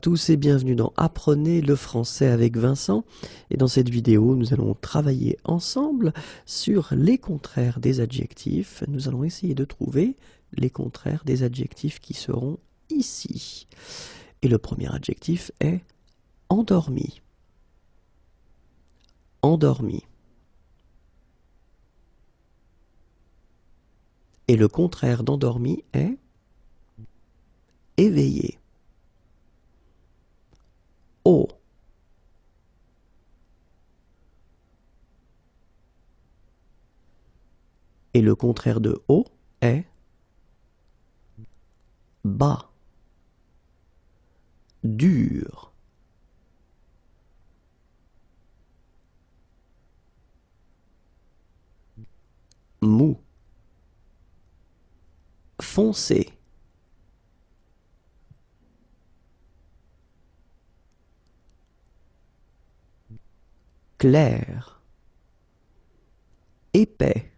tous et bienvenue dans Apprenez le français avec Vincent. Et dans cette vidéo, nous allons travailler ensemble sur les contraires des adjectifs. Nous allons essayer de trouver les contraires des adjectifs qui seront ici. Et le premier adjectif est endormi. Endormi. Et le contraire d'endormi est éveillé. Haut. Et le contraire de haut est bas. Dur. Mou. Foncé. Clair. Épais.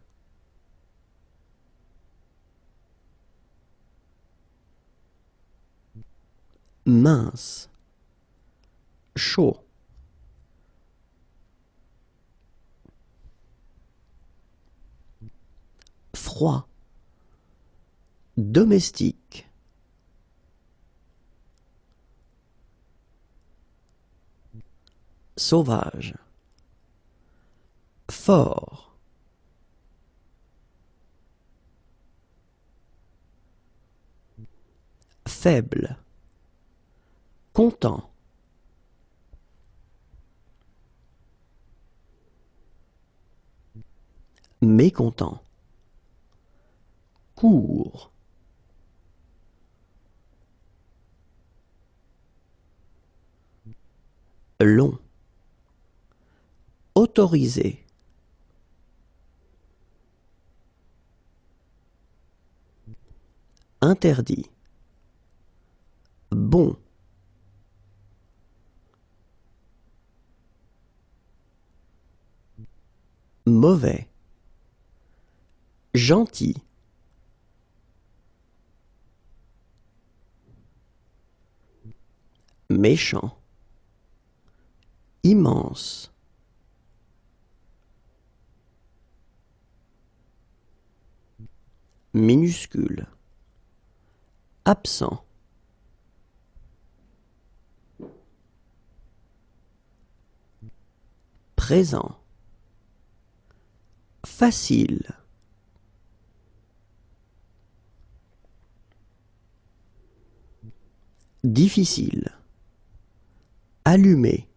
Mince. Chaud. Froid. Domestique. Sauvage. Fort. Faible. Content. Mécontent. Court. Long. Autorisé. Interdit. Bon. Mauvais. Gentil. Méchant. Immense. Minuscule. Absent. Présent. Facile. Difficile. Allumé.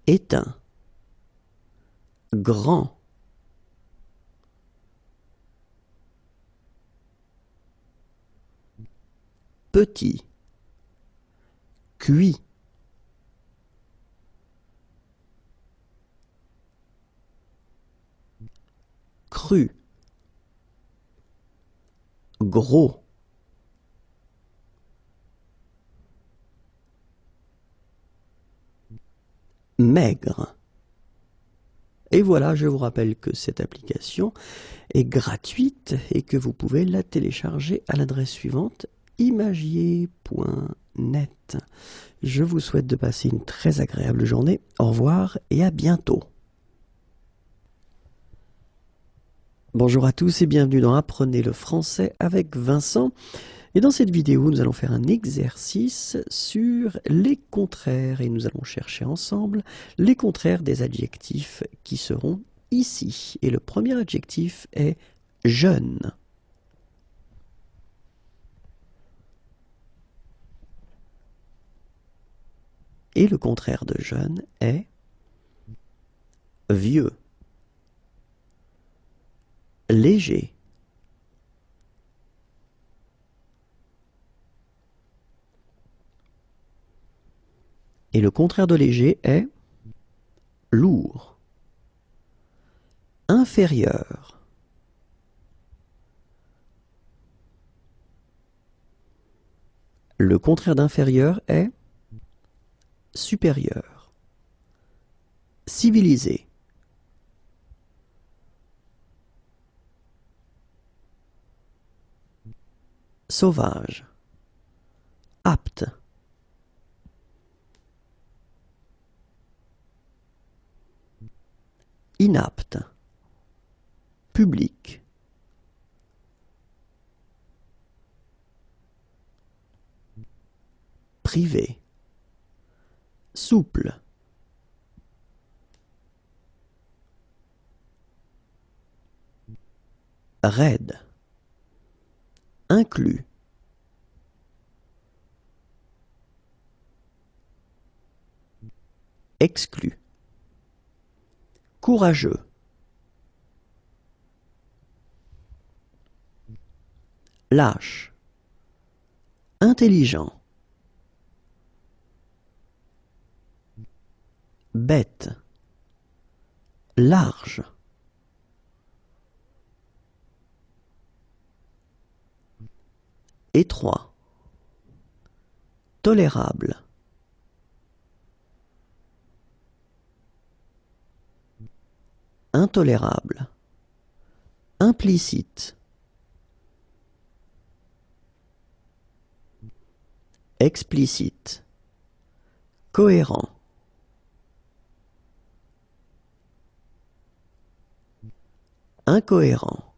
Éteint. Grand. Petit. Cuit. Cru. Gros. Maigre. Et voilà, je vous rappelle que cette application est gratuite et que vous pouvez la télécharger à l'adresse suivante imagier.net. Je vous souhaite de passer une très agréable journée. Au revoir et à bientôt. Bonjour à tous et bienvenue dans Apprenez le français avec Vincent. Et dans cette vidéo, nous allons faire un exercice sur les contraires et nous allons chercher ensemble les contraires des adjectifs qui seront ici. Et le premier adjectif est jeune. Et le contraire de jeune est vieux. Léger. Et le contraire de léger est lourd. Inférieur. Le contraire d'inférieur est supérieur. Civilisé. sauvage, apte, inapte, public, privé, souple, raide, inclus, exclu, courageux, lâche, intelligent, bête, large, étroit, tolérable, intolérable, implicite, explicite, cohérent, incohérent,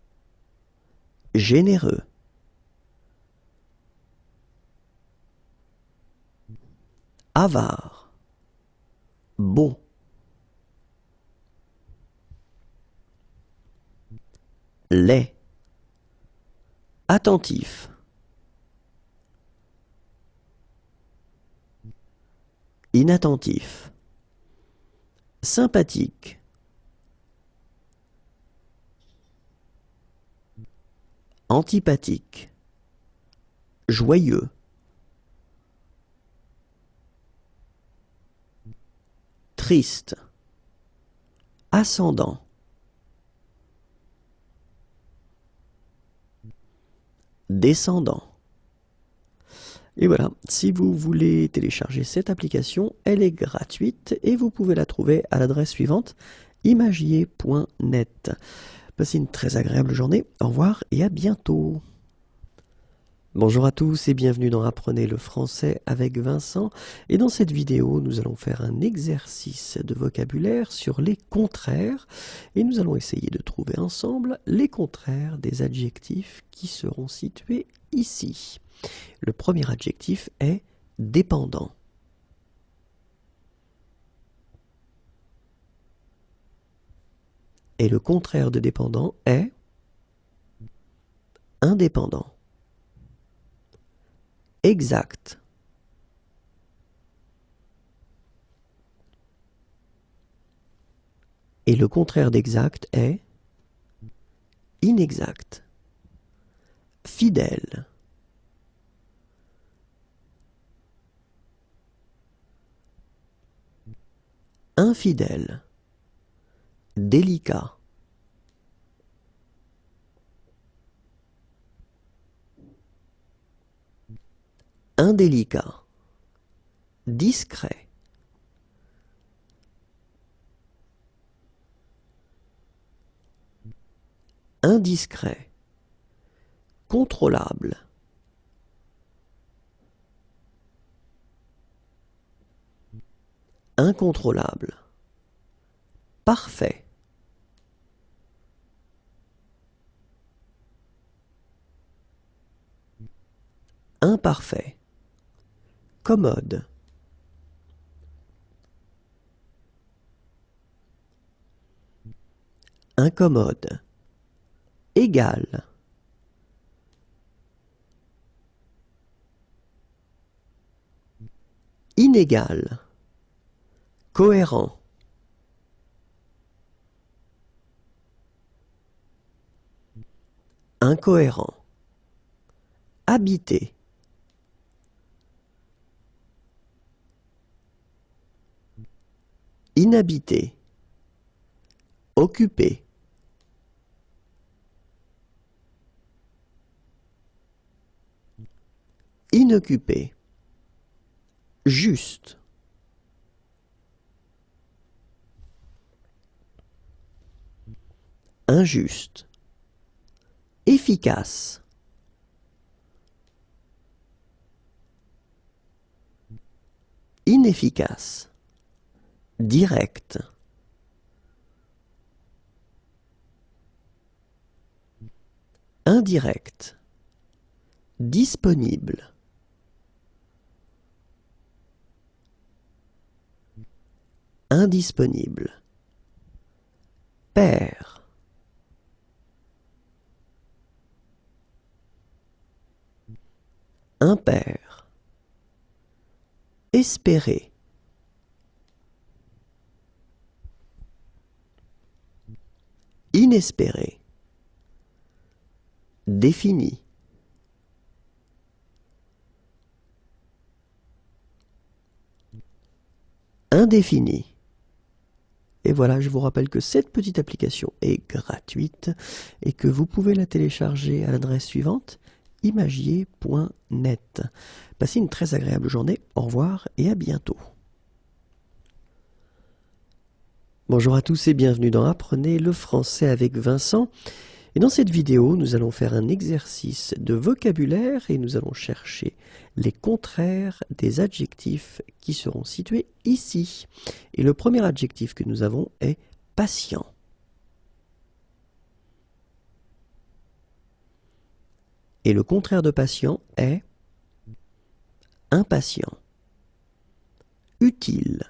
généreux, avare, beau, laid, attentif, inattentif, sympathique, antipathique, joyeux, triste, ascendant, descendant. Et voilà, si vous voulez télécharger cette application, elle est gratuite et vous pouvez la trouver à l'adresse suivante, imagier.net. Passez une très agréable journée, au revoir et à bientôt. Bonjour à tous et bienvenue dans Apprenez le français avec Vincent. Et dans cette vidéo, nous allons faire un exercice de vocabulaire sur les contraires. Et nous allons essayer de trouver ensemble les contraires des adjectifs qui seront situés ici. Le premier adjectif est dépendant. Et le contraire de dépendant est indépendant. Exact. Et le contraire d'exact est inexact. Fidèle. Infidèle. Délicat. Indélicat. Discret. Indiscret. Contrôlable. Incontrôlable. Parfait. Imparfait. Commode. Incommode. Égal. Inégal. Cohérent. Incohérent. Habiter. Inhabité. Occupé. Inoccupé. Juste. Injuste. Efficace. inefficace, direct, indirect, disponible, indisponible, pair, impair, espérer, inespéré, défini, indéfini. Et voilà, je vous rappelle que cette petite application est gratuite et que vous pouvez la télécharger à l'adresse suivante, imagier.net. Passez une très agréable journée, au revoir et à bientôt. Bonjour à tous et bienvenue dans Apprenez le français avec Vincent. Et dans cette vidéo, nous allons faire un exercice de vocabulaire et nous allons chercher les contraires des adjectifs qui seront situés ici. Et le premier adjectif que nous avons est patient. Et le contraire de patient est impatient, utile,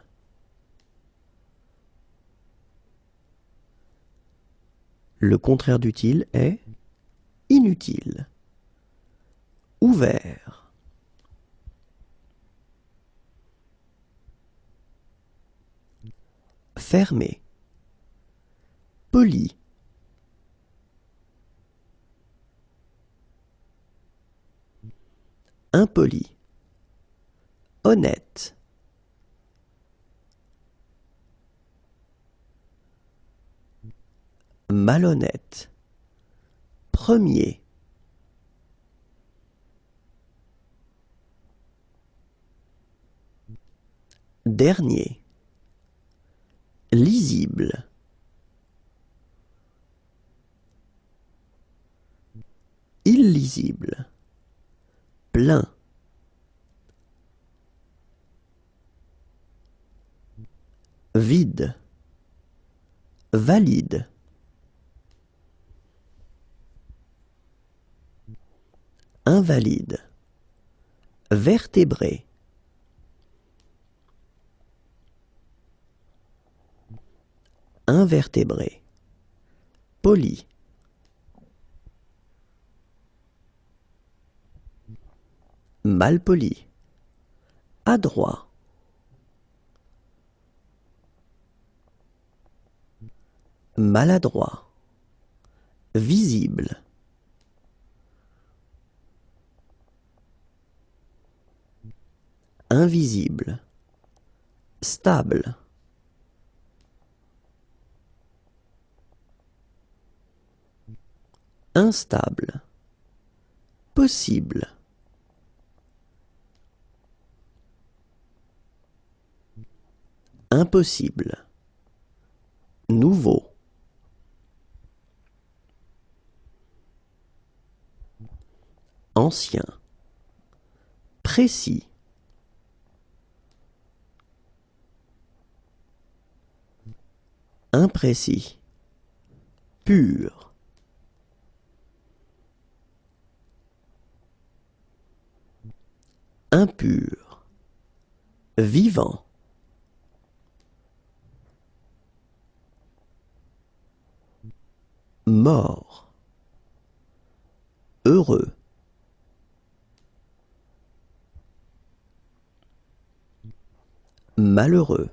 le contraire d'utile est inutile, ouvert, fermé, poli, impoli, honnête, malhonnête, premier, dernier, lisible, illisible, plein, vide, valide, invalide, vertébré, invertébré, poli, malpoli, adroit, maladroit, visible, invisible, stable, instable, possible, impossible, nouveau, ancien, précis, imprécis, pur, impur, vivant, mort, heureux, malheureux.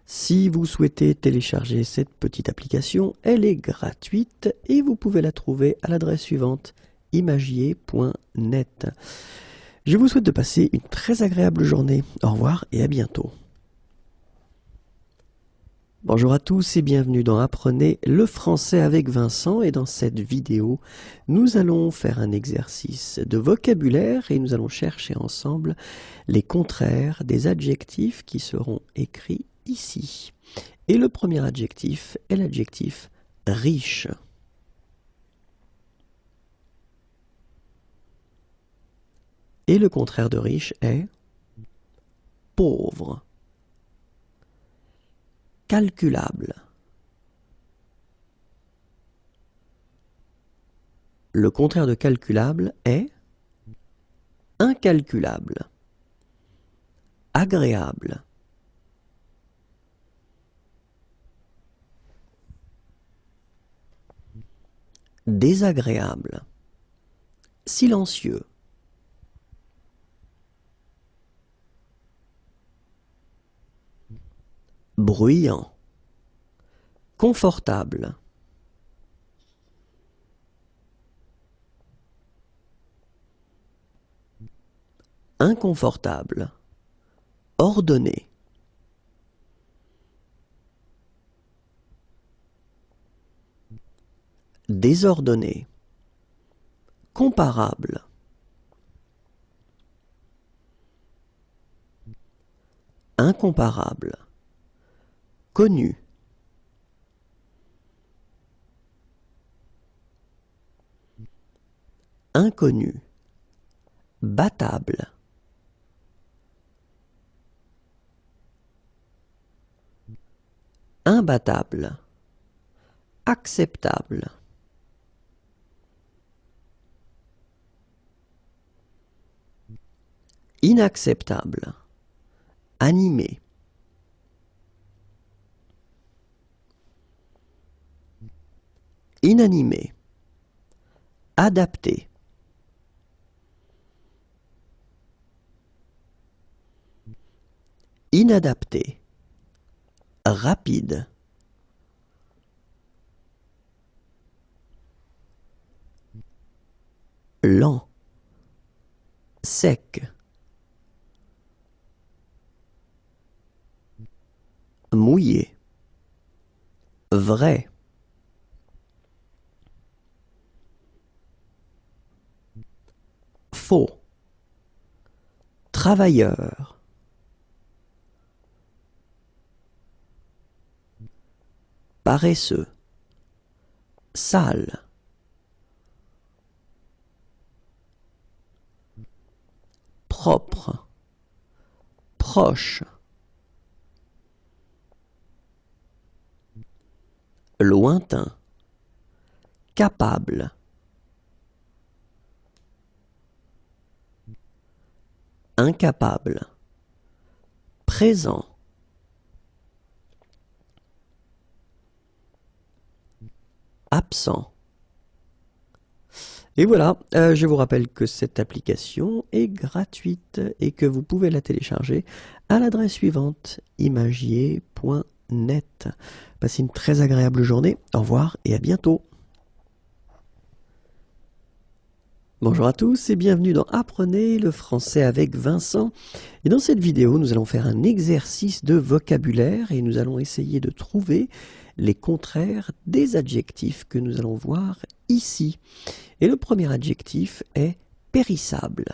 Si vous souhaitez télécharger cette petite application, elle est gratuite et vous pouvez la trouver à l'adresse suivante, imagier.net. Je vous souhaite de passer une très agréable journée. Au revoir et à bientôt. Bonjour à tous et bienvenue dans Apprenez le français avec Vincent et dans cette vidéo, nous allons faire un exercice de vocabulaire et nous allons chercher ensemble les contraires des adjectifs qui seront écrits ici. Et le premier adjectif est l'adjectif riche. Et le contraire de riche est pauvre. Calculable. Le contraire de calculable est incalculable. Agréable. Désagréable. Silencieux. Bruyant. Confortable. Inconfortable. Ordonné. Désordonné. Comparable. Incomparable. Connu. Inconnu. Battable. Imbattable. Acceptable. Inacceptable. Animé. Inanimé. Adapté. Inadapté. Rapide. Lent. Sec. Mouillé. Vrai. Faux. Travailleur. Paresseux. Sale. Propre. Proche. Lointain. Capable. Incapable. Présent. Absent. Et voilà, je vous rappelle que cette application est gratuite et que vous pouvez la télécharger à l'adresse suivante, imagier.net. Passez une très agréable journée, au revoir et à bientôt. Bonjour à tous et bienvenue dans Apprenez le français avec Vincent. Et dans cette vidéo, nous allons faire un exercice de vocabulaire et nous allons essayer de trouver les contraires des adjectifs que nous allons voir ici. Et le premier adjectif est périssable.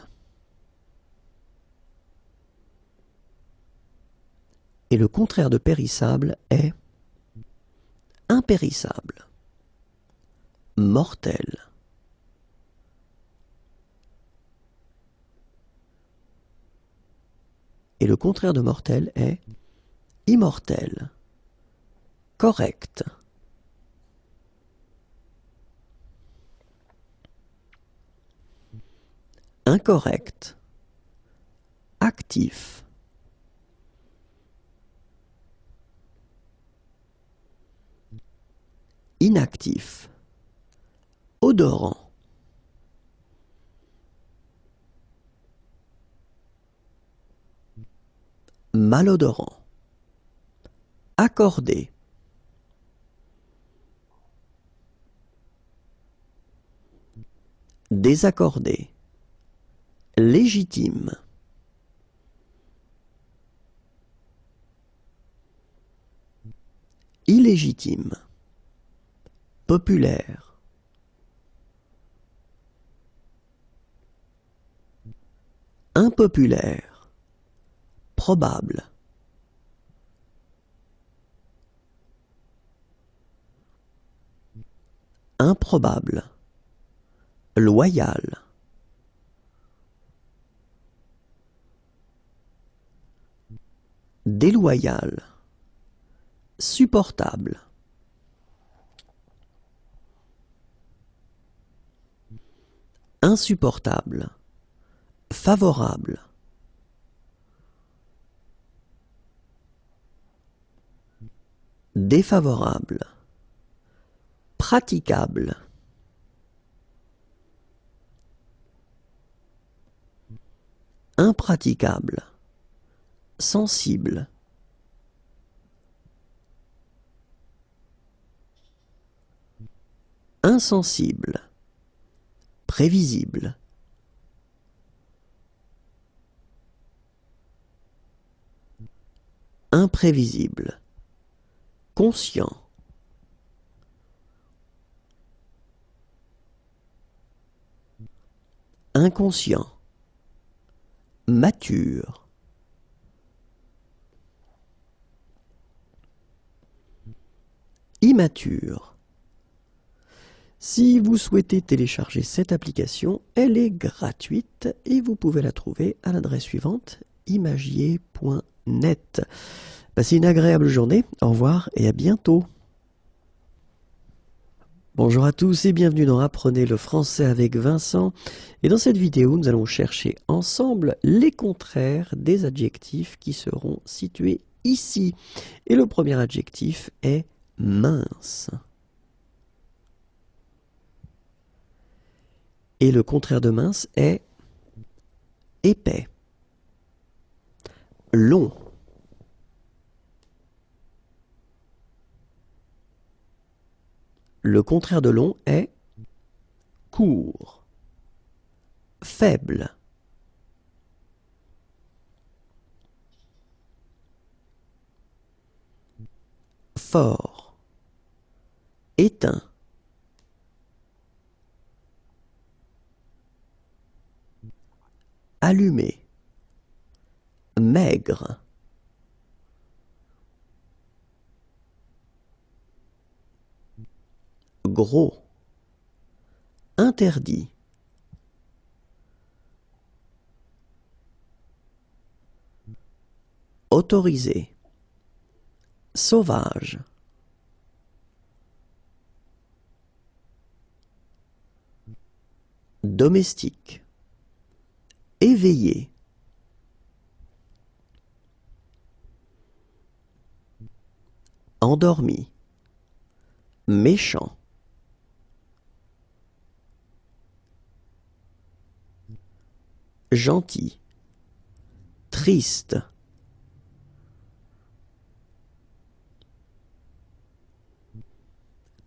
Et le contraire de périssable est impérissable, mortel. Et le contraire de mortel est immortel, correct. Incorrect, actif. Inactif, odorant. Malodorant. Accordé. Désaccordé. Légitime. Illégitime. Populaire. Impopulaire. Probable. Improbable. Loyal. déloyal, supportable, insupportable, favorable, défavorable, praticable, impraticable, sensible, insensible, prévisible, imprévisible, conscient, inconscient, mature, immature. Si vous souhaitez télécharger cette application, elle est gratuite et vous pouvez la trouver à l'adresse suivante, imagier.net. Passez une agréable journée, au revoir et à bientôt. Bonjour à tous et bienvenue dans Apprenez le français avec Vincent. Et dans cette vidéo, nous allons chercher ensemble les contraires des adjectifs qui seront situés ici. Et le premier adjectif est mince. Et le contraire de mince est épais, long, le contraire de long est court, faible, fort, éteint, allumé, maigre, gros, interdit, autorisé, sauvage, domestique, éveillé, endormi, méchant, gentil, triste,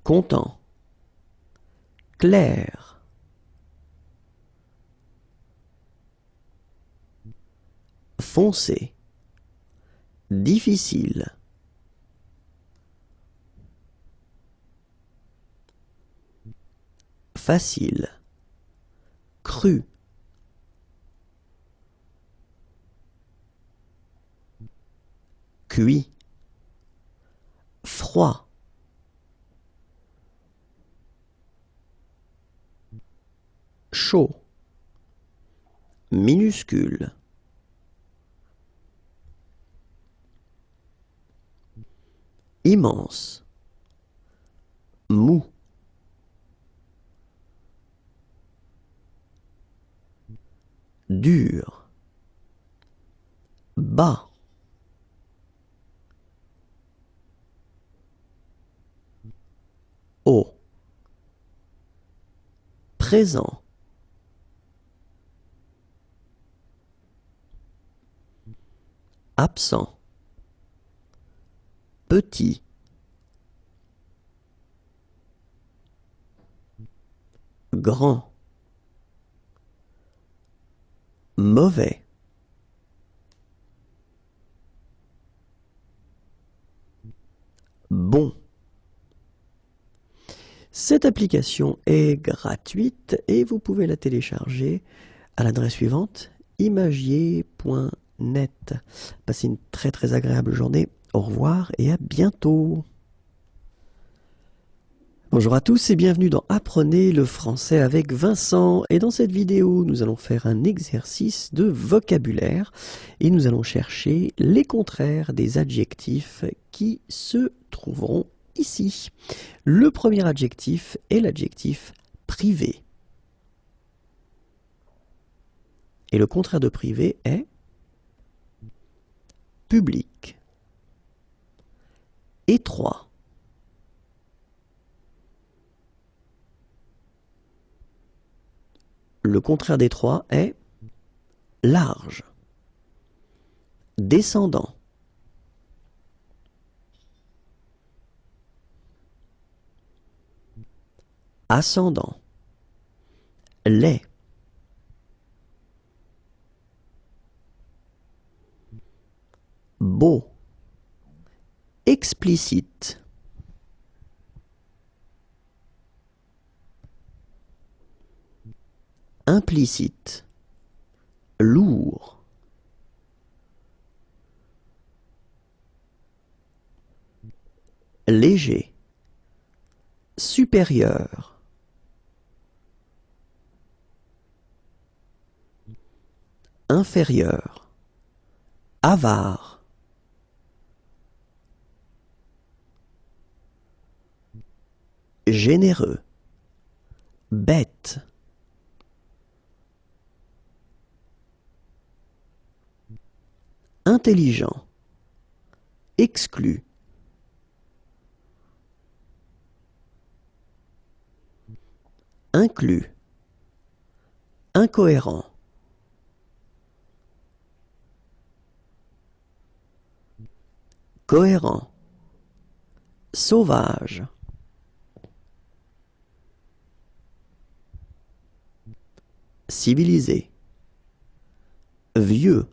content, clair, foncé, difficile, facile, cru, cuit, froid, chaud, minuscule, immense, mou, dur, bas, haut, présent, absent, petit, grand, mauvais, bon. Cette application est gratuite et vous pouvez la télécharger à l'adresse suivante, imagier.net. Passez une très agréable journée. Au revoir et à bientôt. Bonjour à tous et bienvenue dans Apprenez le français avec Vincent. Et dans cette vidéo, nous allons faire un exercice de vocabulaire et nous allons chercher les contraires des adjectifs qui se trouveront ici. Le premier adjectif est l'adjectif privé. Et le contraire de privé est public. Étroit. Le contraire d'étroit est large. Descendant. Ascendant. Laid. Beau. Explicite. Implicite. Lourd. Léger. Supérieur. Inférieur. Avare. Généreux. Bête. Intelligent. Exclu. Inclus. Incohérent. Cohérent. Sauvage. Civilisé. Vieux.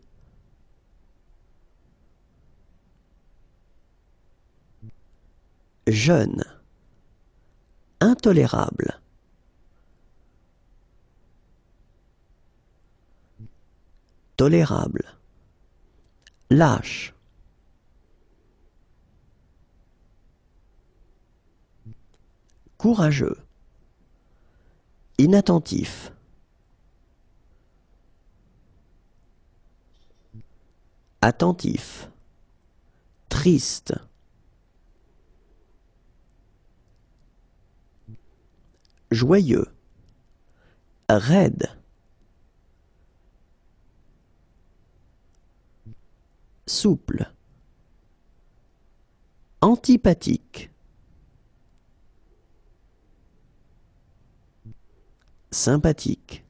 Jeune. Intolérable. Tolérable. Lâche. Courageux. Inattentif. Attentif. Triste. Joyeux. Raide. Souple. Antipathique. Sympathique.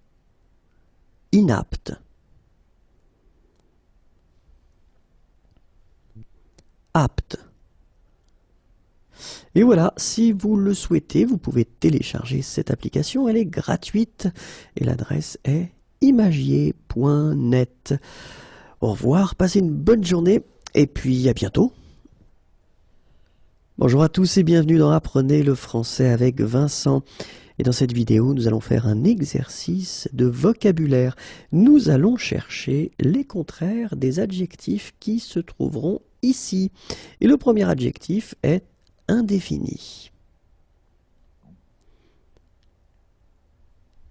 Inapte. Apte. Et voilà, si vous le souhaitez, vous pouvez télécharger cette application, elle est gratuite et l'adresse est imagier.net. Au revoir, passez une bonne journée et puis à bientôt. Bonjour à tous et bienvenue dans Apprenez le français avec Vincent. Et dans cette vidéo, nous allons faire un exercice de vocabulaire. Nous allons chercher les contraires des adjectifs qui se trouveront ici. Et le premier adjectif est indéfini.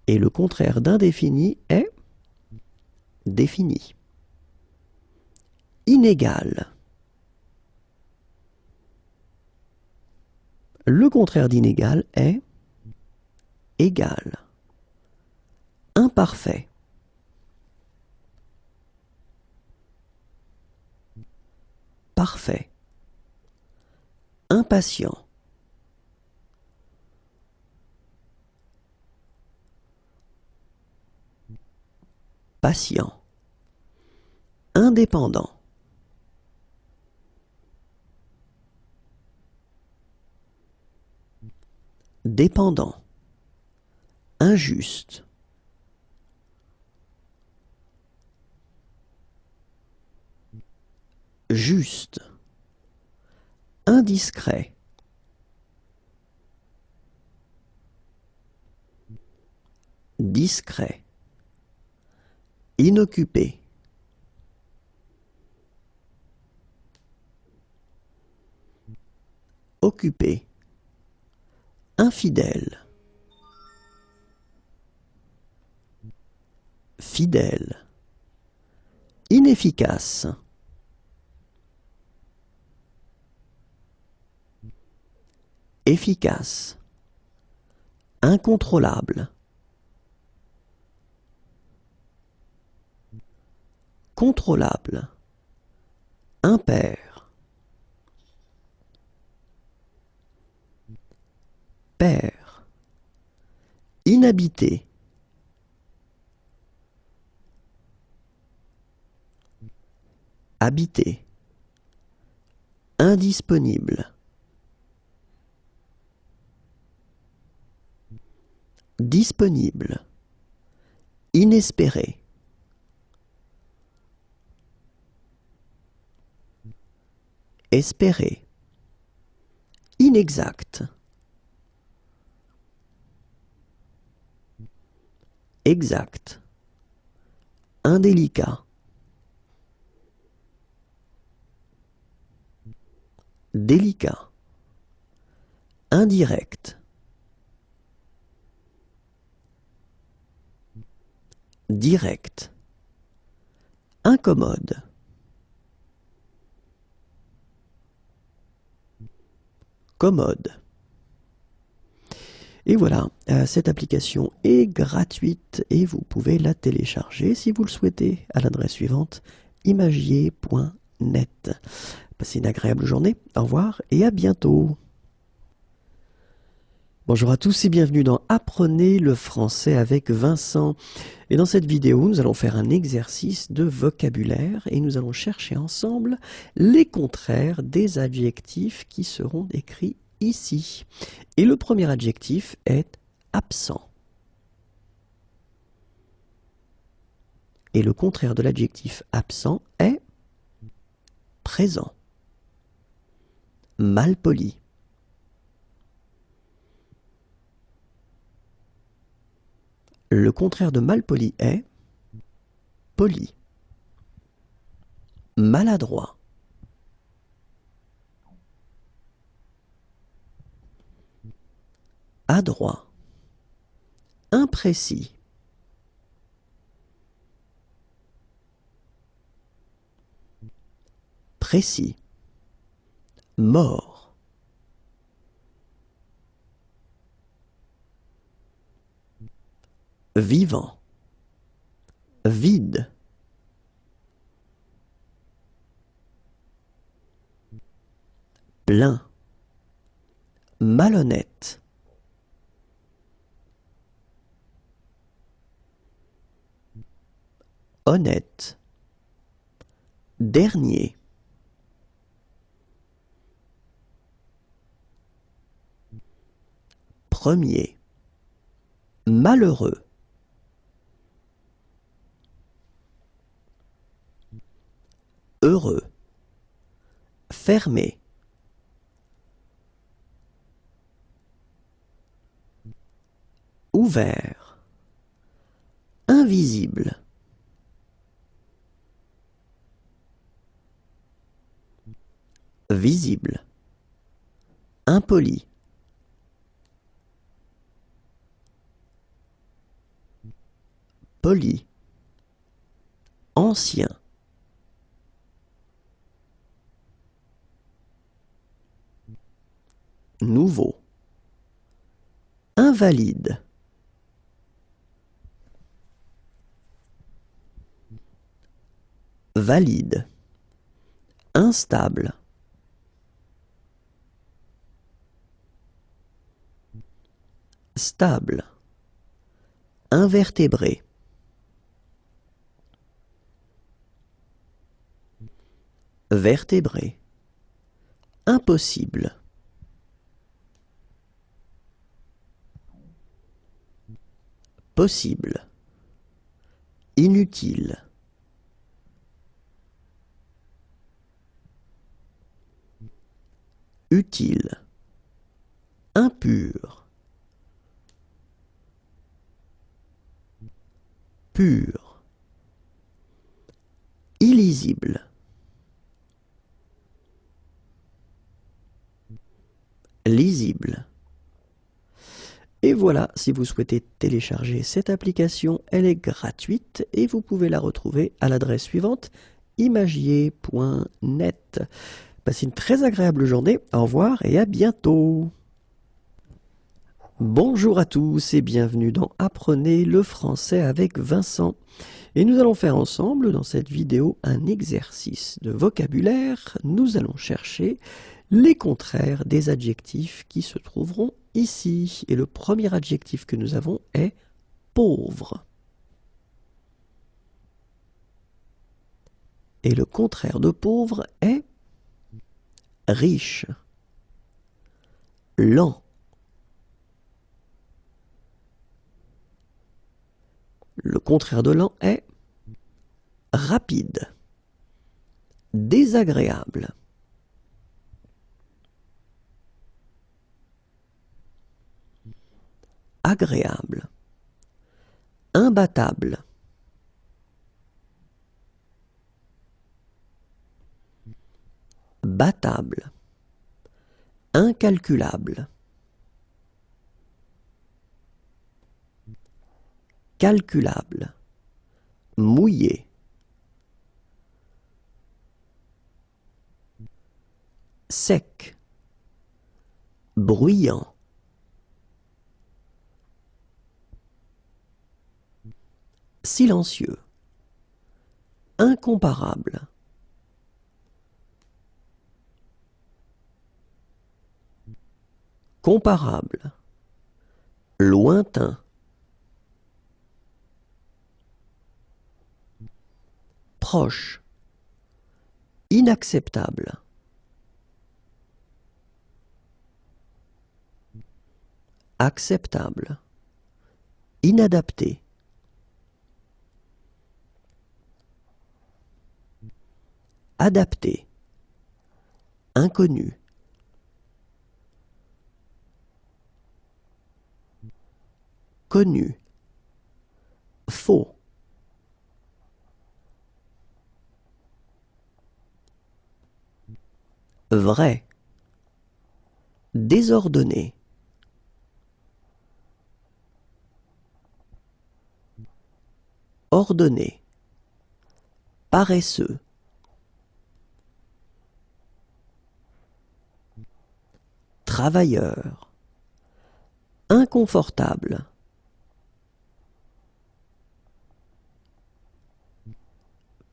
Et le contraire d'indéfini est défini. Inégal. Le contraire d'inégal est égal. Imparfait. Parfait. Impatient. Patient. Indépendant. Dépendant. Injuste. Juste. Indiscret. Discret. Inoccupé. Occupé. infidèle, fidèle, inefficace, efficace, incontrôlable, contrôlable, impair, pair, inhabité, habité, indisponible, disponible, inespéré, espéré, inexact, exact, indélicat, délicat, indirect, direct, incommode, commode. Et voilà, cette application est gratuite et vous pouvez la télécharger si vous le souhaitez à l'adresse suivante imagier.net. Passez une agréable journée, au revoir et à bientôt. Bonjour à tous et bienvenue dans Apprenez le français avec Vincent. Et dans cette vidéo, nous allons faire un exercice de vocabulaire et nous allons chercher ensemble les contraires des adjectifs qui seront décrits ici. Et le premier adjectif est absent. Et le contraire de l'adjectif absent est présent, malpoli. Le contraire de malpoli est poli, maladroit, adroit, imprécis, précis, mort, vivant, vide, plein, malhonnête, honnête, dernier, premier, malheureux, heureux, fermé, ouvert, invisible, visible, impoli, poli, ancien, nouveau, invalide, valide, instable, stable, invertébré, vertébré, impossible, possible, inutile, utile, impur, pur, illisible, lisible, Et voilà, si vous souhaitez télécharger cette application, elle est gratuite et vous pouvez la retrouver à l'adresse suivante, imagier.net. Passez une très agréable journée, au revoir et à bientôt. Bonjour à tous et bienvenue dans Apprenez le français avec Vincent. Et nous allons faire ensemble dans cette vidéo un exercice de vocabulaire. Nous allons chercher les contraires des adjectifs qui se trouveront ici. Et le premier adjectif que nous avons est pauvre. Et le contraire de pauvre est riche, lent. Le contraire de lent est rapide, désagréable, agréable, imbattable, battable, incalculable, calculable, mouillé, sec, bruyant, silencieux, incomparable, comparable, lointain, proche, inacceptable, acceptable, inadapté, adapté, inconnu, connu, faux, vrai, désordonné, ordonné, paresseux, travailleur, inconfortable,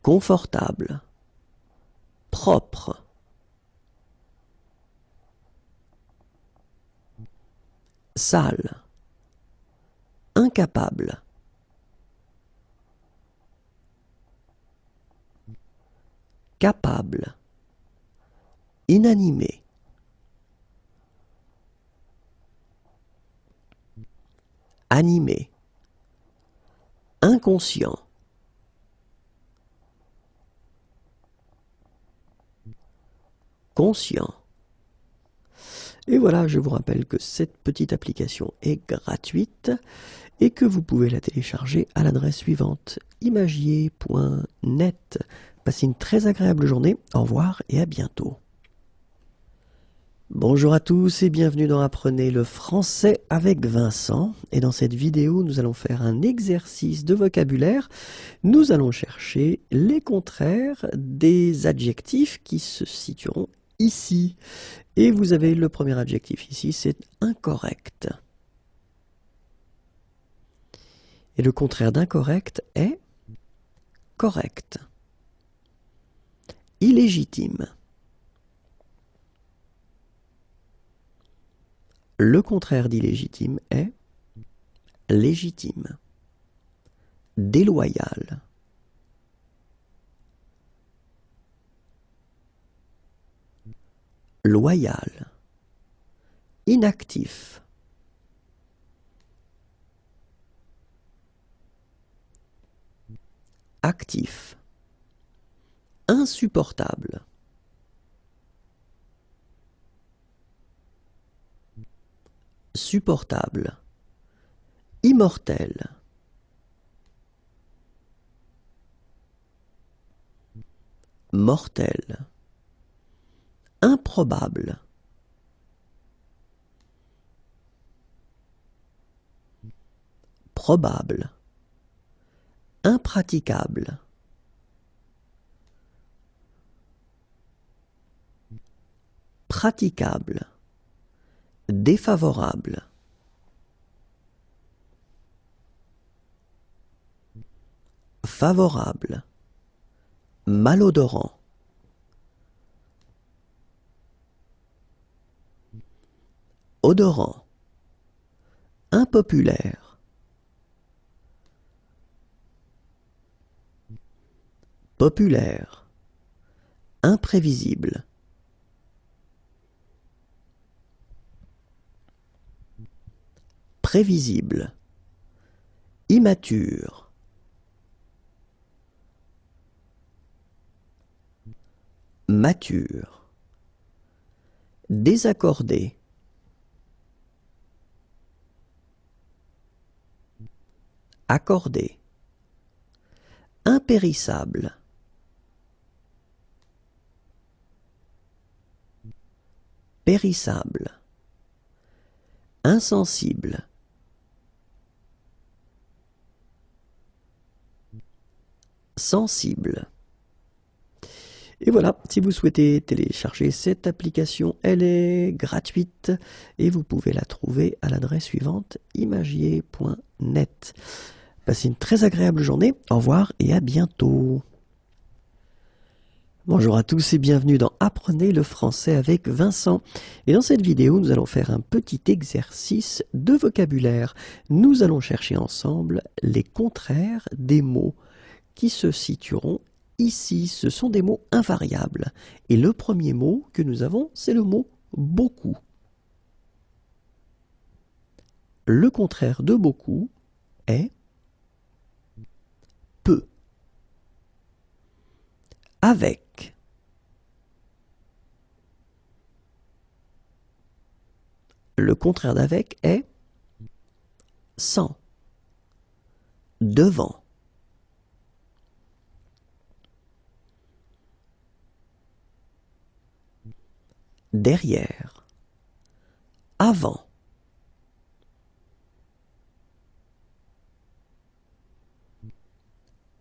confortable, propre, sale, incapable, capable, inanimé, animé, inconscient, conscient. Et voilà, je vous rappelle que cette petite application est gratuite et que vous pouvez la télécharger à l'adresse suivante, imagier.net. Passez une très agréable journée, au revoir et à bientôt. Bonjour à tous et bienvenue dans Apprenez le français avec Vincent. Et dans cette vidéo, nous allons faire un exercice de vocabulaire. Nous allons chercher les contraires des adjectifs qui se situeront ici. Et vous avez le premier adjectif ici, c'est incorrect. Et le contraire d'incorrect est correct. Illégitime. Le contraire d'illégitime est légitime. Déloyal. Loyal. Inactif. Actif. Insupportable. Supportable. Immortel. Mortel. Improbable. probable, impraticable, praticable, défavorable, favorable, malodorant, odorant, impopulaire, populaire, imprévisible, prévisible, immature, mature, désaccordé, accordé, impérissable, périssable, insensible, sensible. Et voilà, si vous souhaitez télécharger cette application, elle est gratuite et vous pouvez la trouver à l'adresse suivante, imagier.net. Passez une très agréable journée, au revoir et à bientôt. Bonjour à tous et bienvenue dans Apprenez le français avec Vincent. Et dans cette vidéo, nous allons faire un petit exercice de vocabulaire. Nous allons chercher ensemble les contraires des mots qui se situeront ici. Ce sont des mots invariables. Et le premier mot que nous avons, c'est le mot beaucoup. Le contraire de beaucoup est peu. Avec. Le contraire d'avec est sans. Devant. Derrière. Avant.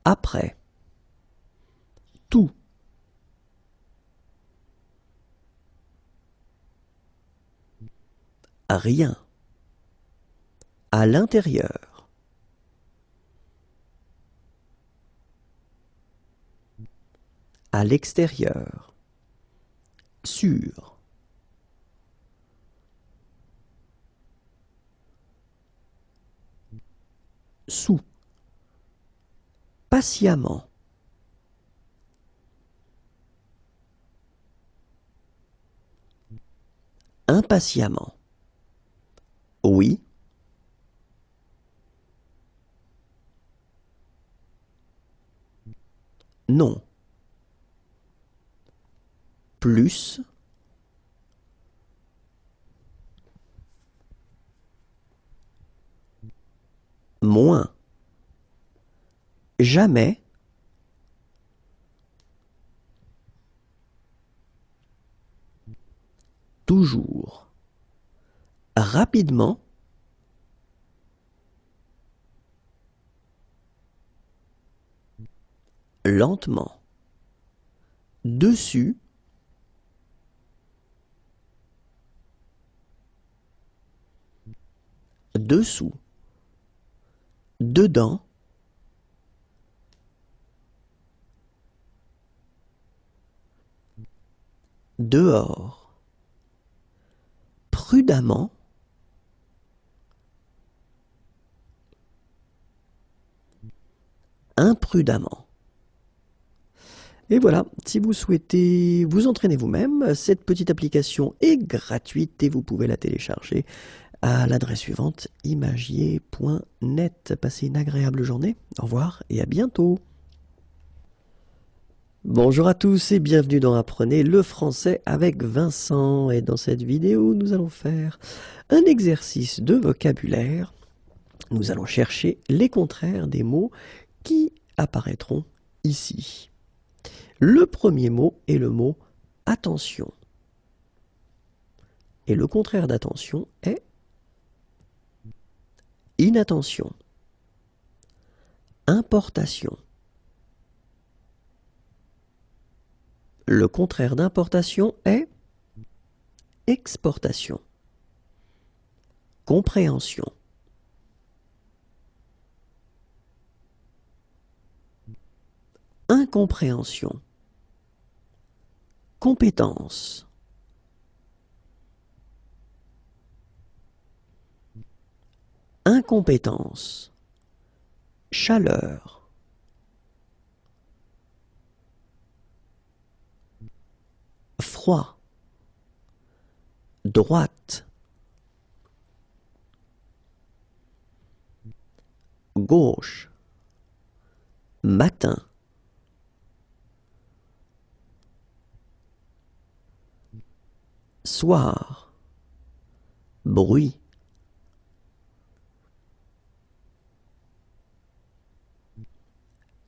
Après. Tout. Rien. À l'intérieur. À l'extérieur. Sur. Sous. Patiemment. Impatiemment. Oui. Non. Plus. Moins. Jamais. Toujours. Rapidement. Lentement. Dessus. Dessous. Dedans. Dehors. Prudemment. Imprudemment. Et voilà, si vous souhaitez vous entraîner vous-même, cette petite application est gratuite et vous pouvez la télécharger à l'adresse suivante, imagier.net. Passez une agréable journée, au revoir et à bientôt. Bonjour à tous et bienvenue dans Apprenez le français avec Vincent. Et dans cette vidéo, nous allons faire un exercice de vocabulaire. Nous allons chercher les contraires des mots qui apparaîtront ici. Le premier mot est le mot attention. Et le contraire d'attention est inattention. Importation. Le contraire d'importation est exportation. Compréhension. Incompréhension. Compétence. Incompétence. Chaleur. Froid. Droite. Gauche. Matin. Soir. Bruit.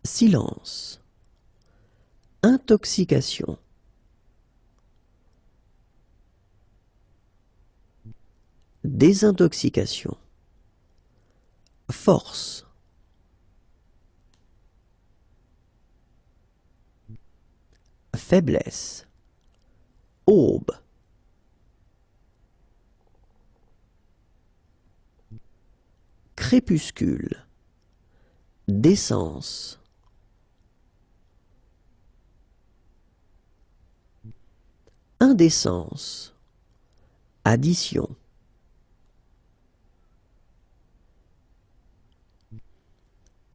Silence. Intoxication. Désintoxication. Force. Faiblesse. Aube. Crépuscule. Décence. Indécence. Addition.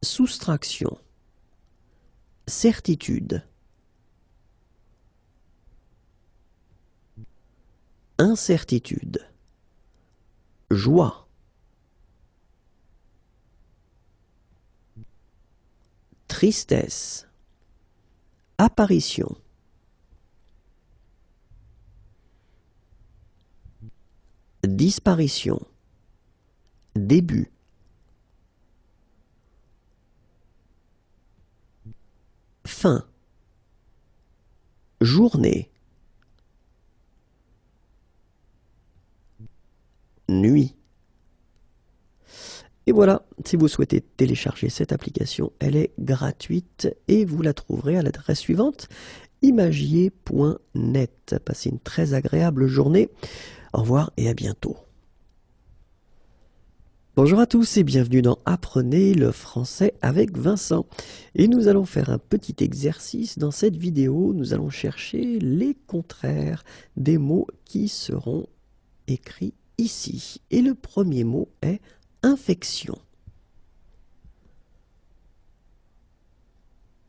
Soustraction. Certitude. Incertitude. Joie. Tristesse. Apparition. Disparition. Début. Fin. Journée. Nuit. Et voilà, si vous souhaitez télécharger cette application, elle est gratuite et vous la trouverez à l'adresse suivante, imagier.net. Passez une très agréable journée. Au revoir et à bientôt. Bonjour à tous et bienvenue dans Apprenez le français avec Vincent. Et nous allons faire un petit exercice dans cette vidéo. Nous allons chercher les contraires des mots qui seront écrits ici. Et le premier mot est infection.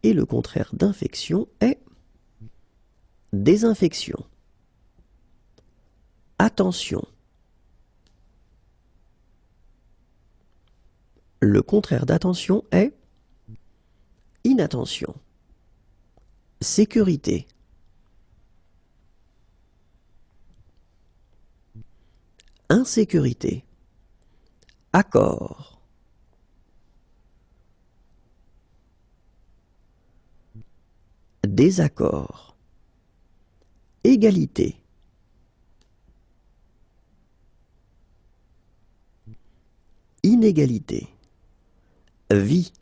Et le contraire d'infection est désinfection. Attention. Le contraire d'attention est inattention. Sécurité. Insécurité. Accord. Désaccord. Égalité. Inégalité. Vie.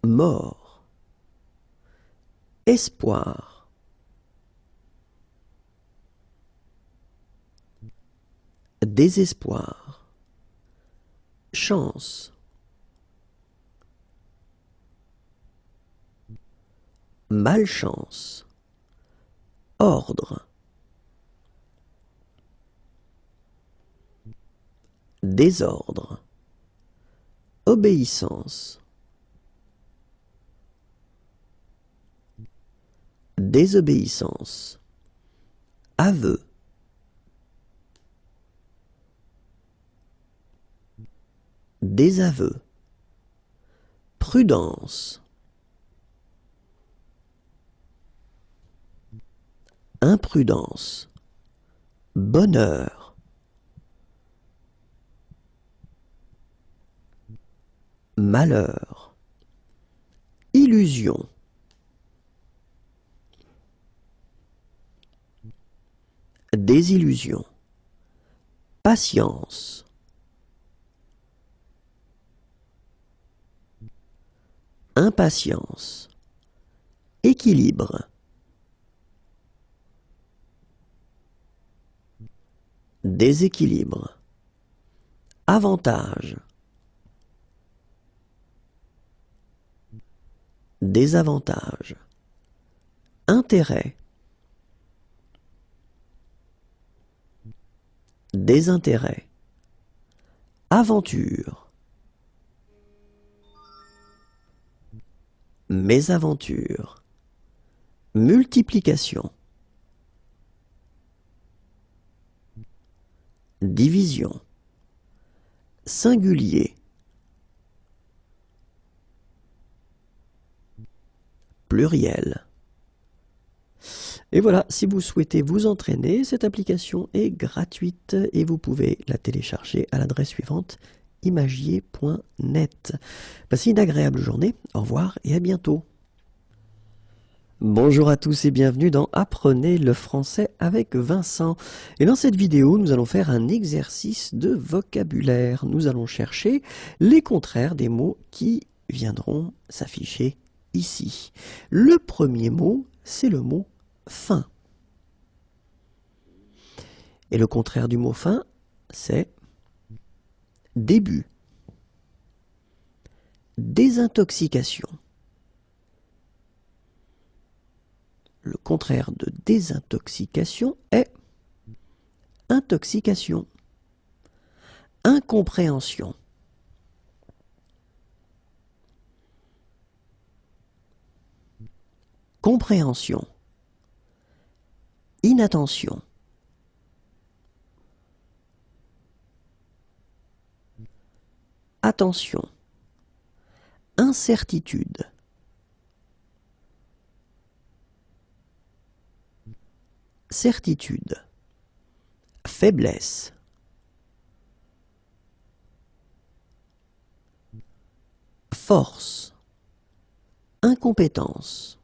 Mort. Espoir. Désespoir. Chance. Malchance. Ordre. Désordre. Obéissance. Désobéissance. Aveu. Désaveu. Prudence. Imprudence. Bonheur. Malheur. Illusion. Désillusion. Patience. impatience, équilibre, déséquilibre, avantage, désavantage, intérêt, désintérêt, aventure, mésaventure, multiplication, division, singulier, pluriel. Et voilà, si vous souhaitez vous entraîner, cette application est gratuite et vous pouvez la télécharger à l'adresse suivante, imagier.net. Passez une agréable journée, au revoir et à bientôt. Bonjour à tous et bienvenue dans Apprenez le français avec Vincent. Et dans cette vidéo, nous allons faire un exercice de vocabulaire. Nous allons chercher les contraires des mots qui viendront s'afficher ici. Le premier mot, c'est le mot fin. Et le contraire du mot fin, c'est début, désintoxication. Le contraire de désintoxication est intoxication, incompréhension, compréhension, inattention, attention, incertitude, certitude, faiblesse, force, incompétence,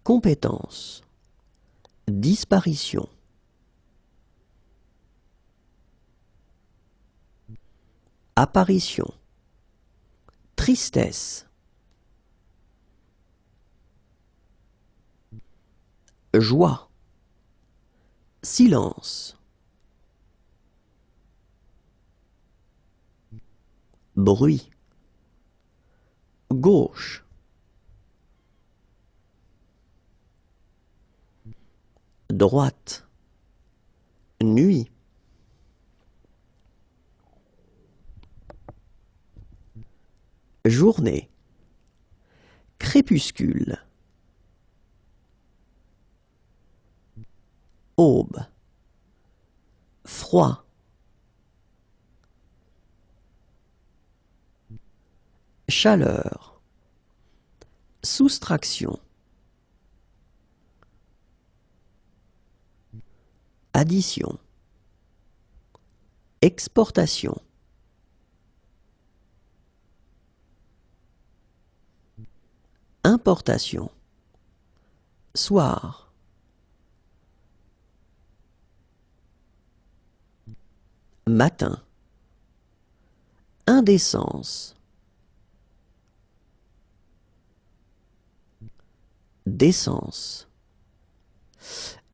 compétence, disparition, apparition, tristesse, joie, silence, bruit, gauche, droite, nuit, journée, crépuscule, aube, froid, chaleur, soustraction, addition, exportation, importation, soir, matin, indécence, décence.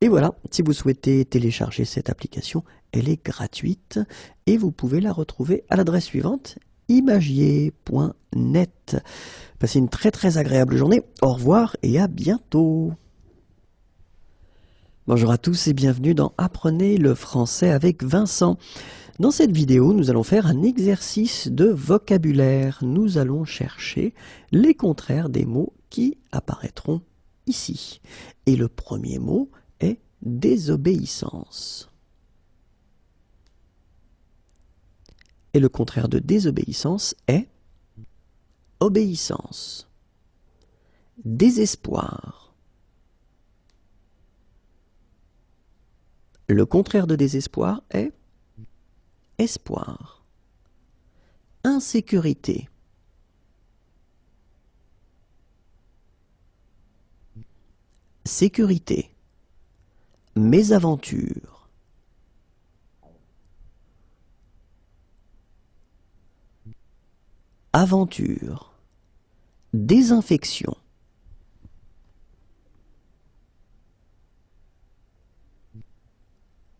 Et voilà, si vous souhaitez télécharger cette application, elle est gratuite et vous pouvez la retrouver à l'adresse suivante, imagier.net. Passez une très agréable journée, au revoir et à bientôt. Bonjour à tous et bienvenue dans Apprenez le français avec Vincent. Dans cette vidéo, nous allons faire un exercice de vocabulaire. Nous allons chercher les contraires des mots qui apparaîtront ici. Et le premier mot est désobéissance. Et le contraire de désobéissance est obéissance. Désespoir. Le contraire de désespoir est espoir. Insécurité. Sécurité. Mésaventure. aventure, désinfection,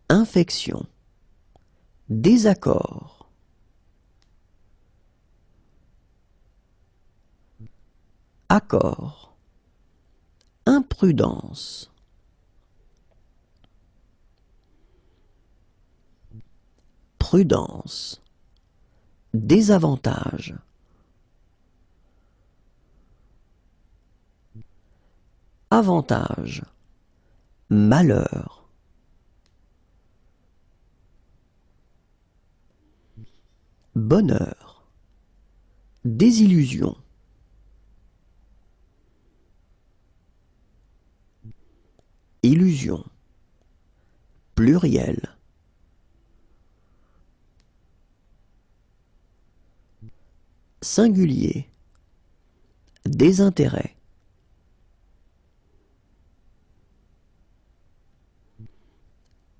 infection, désaccord, accord, imprudence, prudence, désavantage, avantage, malheur, bonheur, désillusion, illusion, pluriel, singulier, désintérêt,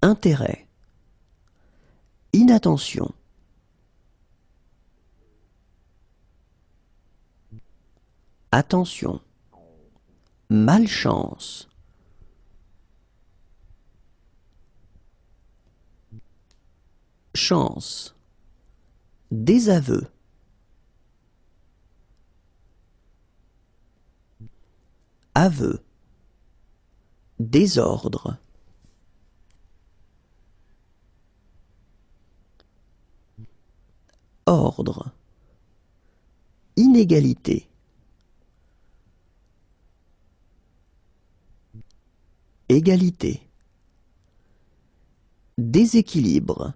intérêt, inattention, attention, malchance, chance, désaveu, aveu, désordre, ordre, inégalité, égalité, déséquilibre,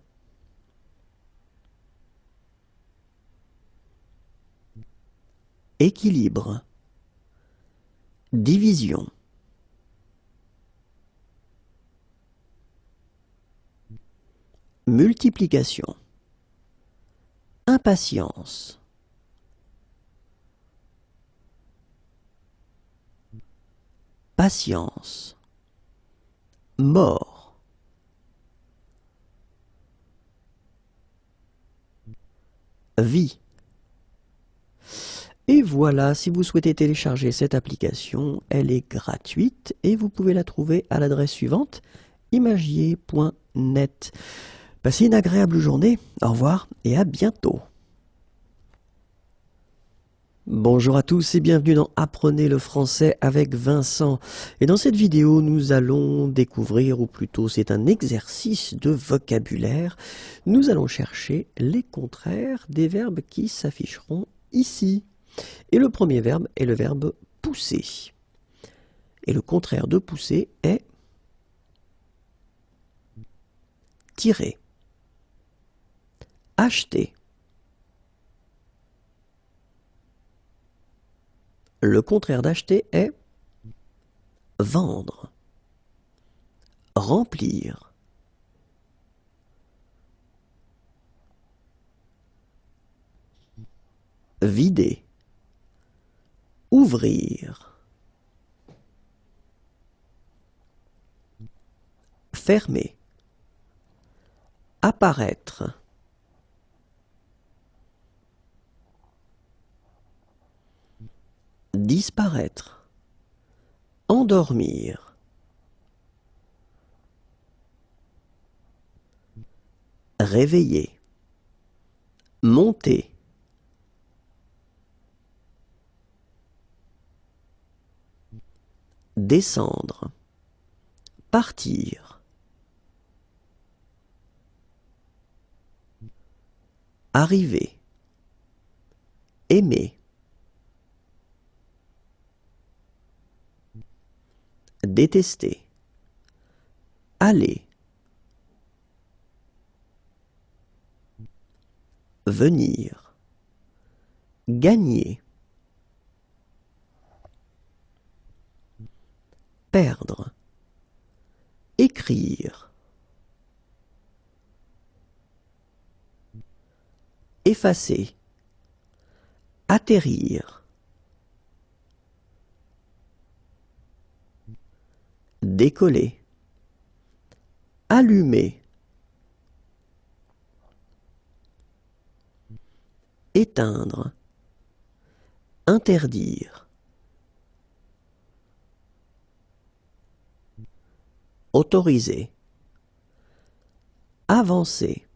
équilibre, division, multiplication, impatience, patience, mort, vie. Et voilà, si vous souhaitez télécharger cette application, elle est gratuite et vous pouvez la trouver à l'adresse suivante, imagier.net. Passez une agréable journée, au revoir et à bientôt. Bonjour à tous et bienvenue dans Apprenez le français avec Vincent. Et dans cette vidéo, nous allons découvrir, ou plutôt c'est un exercice de vocabulaire. Nous allons chercher les contraires des verbes qui s'afficheront ici. Et le premier verbe est le verbe pousser. Et le contraire de pousser est tirer, acheter. Le contraire d'acheter est vendre, remplir, vider, ouvrir, fermer, apparaître, disparaître, endormir, réveiller, monter, descendre, partir, arriver, aimer, détester, aller, venir, gagner, perdre, écrire, effacer, atterrir, décoller, allumer, éteindre, interdire, autoriser, avancer,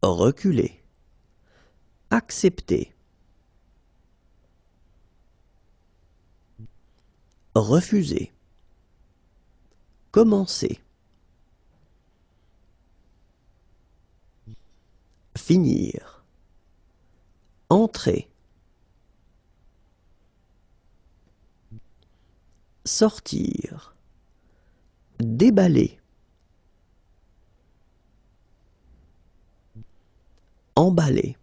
reculer, accepter, refuser, commencer, finir, entrer, sortir, déballer, emballer.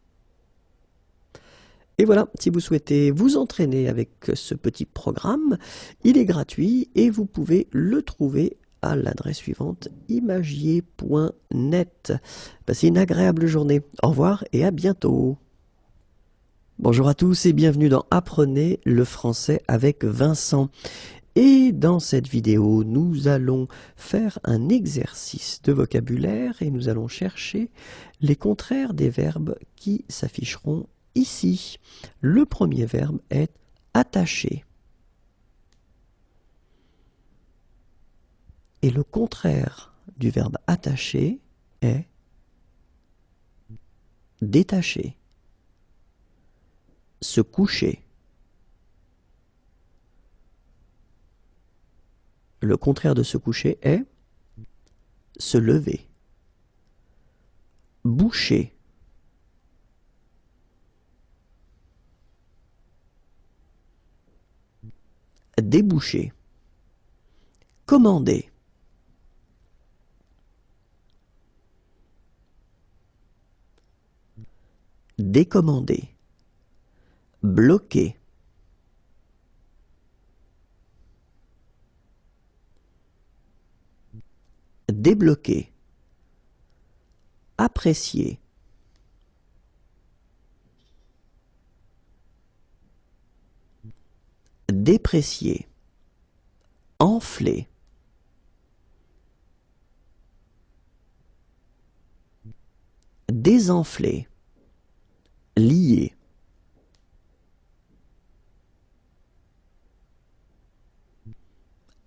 Et voilà, si vous souhaitez vous entraîner avec ce petit programme, il est gratuit et vous pouvez le trouver à l'adresse suivante, imagier.net. Passez une agréable journée. Au revoir et à bientôt. Bonjour à tous et bienvenue dans Apprenez le français avec Vincent. Et dans cette vidéo, nous allons faire un exercice de vocabulaire et nous allons chercher les contraires des verbes qui s'afficheront ici. Le premier verbe est attacher. Et le contraire du verbe attacher est détacher, se coucher. Le contraire de se coucher est se lever, boucher, déboucher, commander, décommander, bloquer, débloquer, apprécier, déprécier, enfler, désenfler, lier,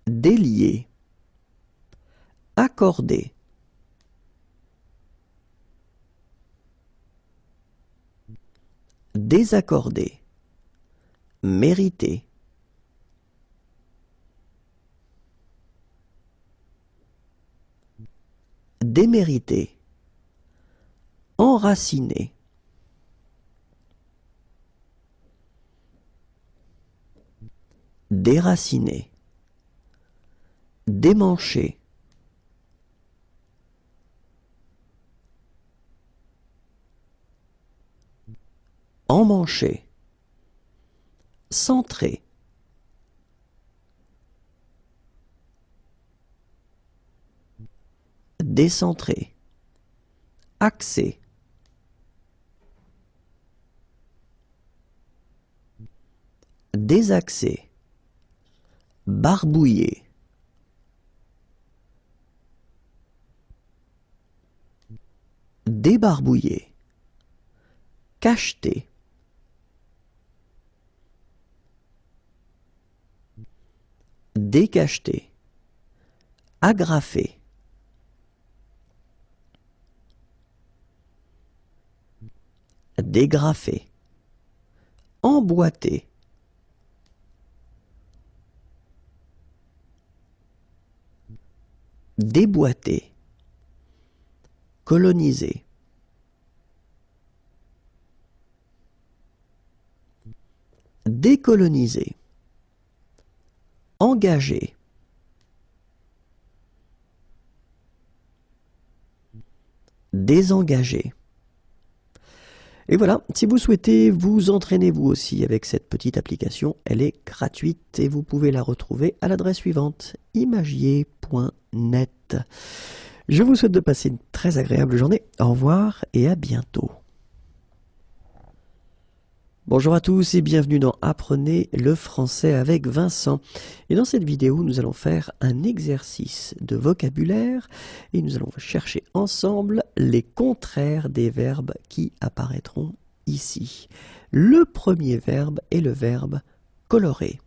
délier, accorder, désaccorder, mériter, démériter, enraciner, déraciner, démancher, emmancher, centrer, décentrer, axer, désaxer, barbouiller, débarbouiller, cacheter, décacheter, agrafer, dégrafer, emboîter, déboîter, coloniser, décoloniser, engager, désengager. Et voilà, si vous souhaitez vous entraîner vous aussi avec cette petite application, elle est gratuite et vous pouvez la retrouver à l'adresse suivante, imagier.net. Je vous souhaite de passer une très agréable journée. Au revoir et à bientôt. Bonjour à tous et bienvenue dans Apprenez le français avec Vincent. Et dans cette vidéo, nous allons faire un exercice de vocabulaire et nous allons chercher ensemble les contraires des verbes qui apparaîtront ici. Le premier verbe est le verbe colorer.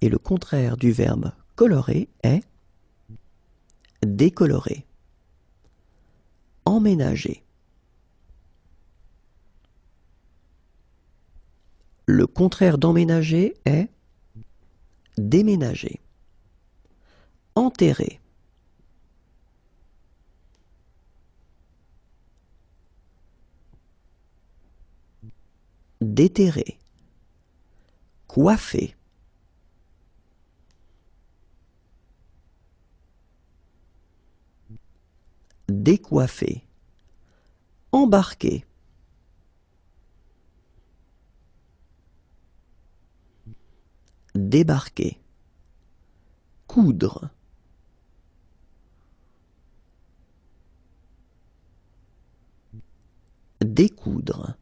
Et le contraire du verbe colorer est décolorer, emménager. Le contraire d'emménager est déménager, enterrer. Déterrer, coiffer. Décoiffer, embarquer. Débarquer, coudre. Découdre,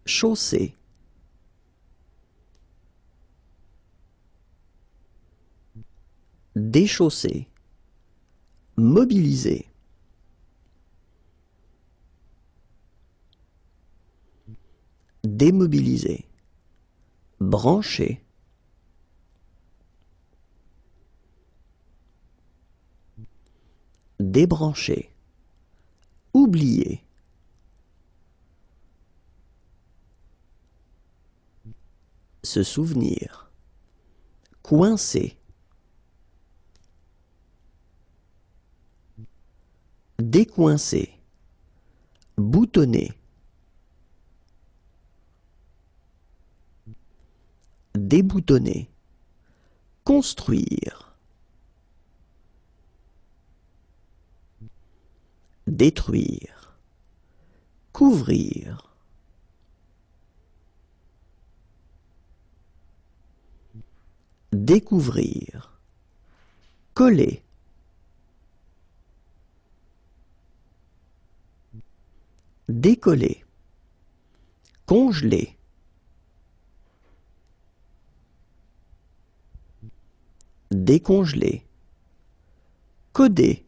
chausser. Déchausser, mobiliser. Démobiliser, brancher. Débrancher, oublier. Se souvenir, coincer. Décoincer, boutonner. Déboutonner, construire. Détruire, couvrir. Découvrir, coller. Décoller, congeler. Décongeler, coder.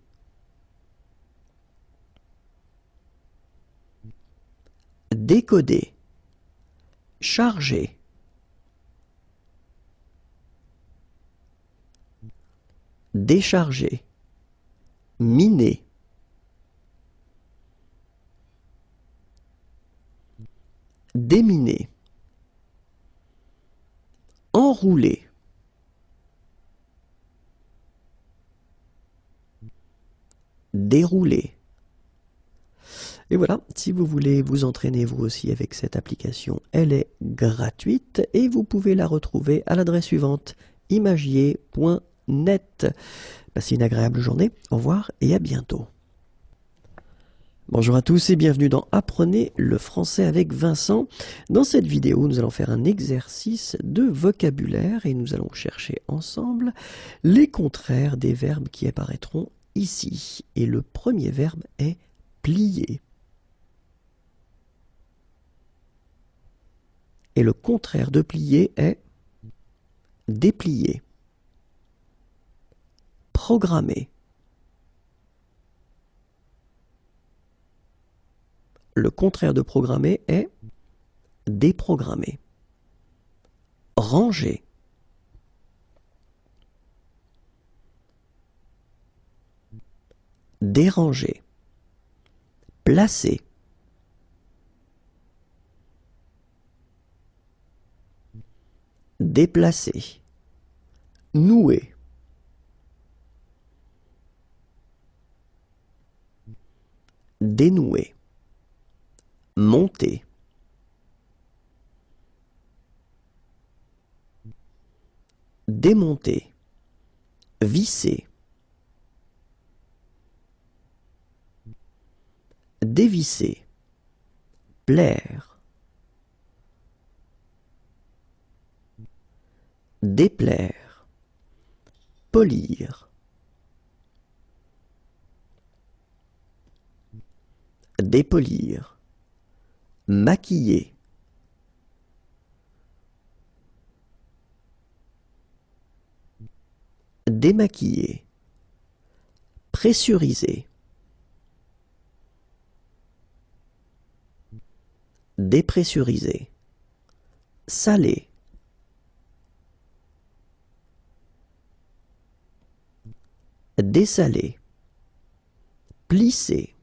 Décoder, charger. Décharger, miner. Déminer, enrouler. Dérouler. Et voilà, si vous voulez vous entraîner vous aussi avec cette application, elle est gratuite et vous pouvez la retrouver à l'adresse suivante, imagier.net. Passez une agréable journée, au revoir et à bientôt. Bonjour à tous et bienvenue dans Apprenez le français avec Vincent. Dans cette vidéo, nous allons faire un exercice de vocabulaire et nous allons chercher ensemble les contraires des verbes qui apparaîtront ici. Et le premier verbe est plier. Et le contraire de plier est déplier, programmer. Le contraire de programmer est déprogrammer, ranger. Déranger, placer. Déplacer, nouer. Dénouer, monter. Démonter, visser. Dévisser, plaire. Déplaire, polir. Dépolir, maquiller, démaquiller, pressuriser, dépressuriser, saler, dessaler, plisser,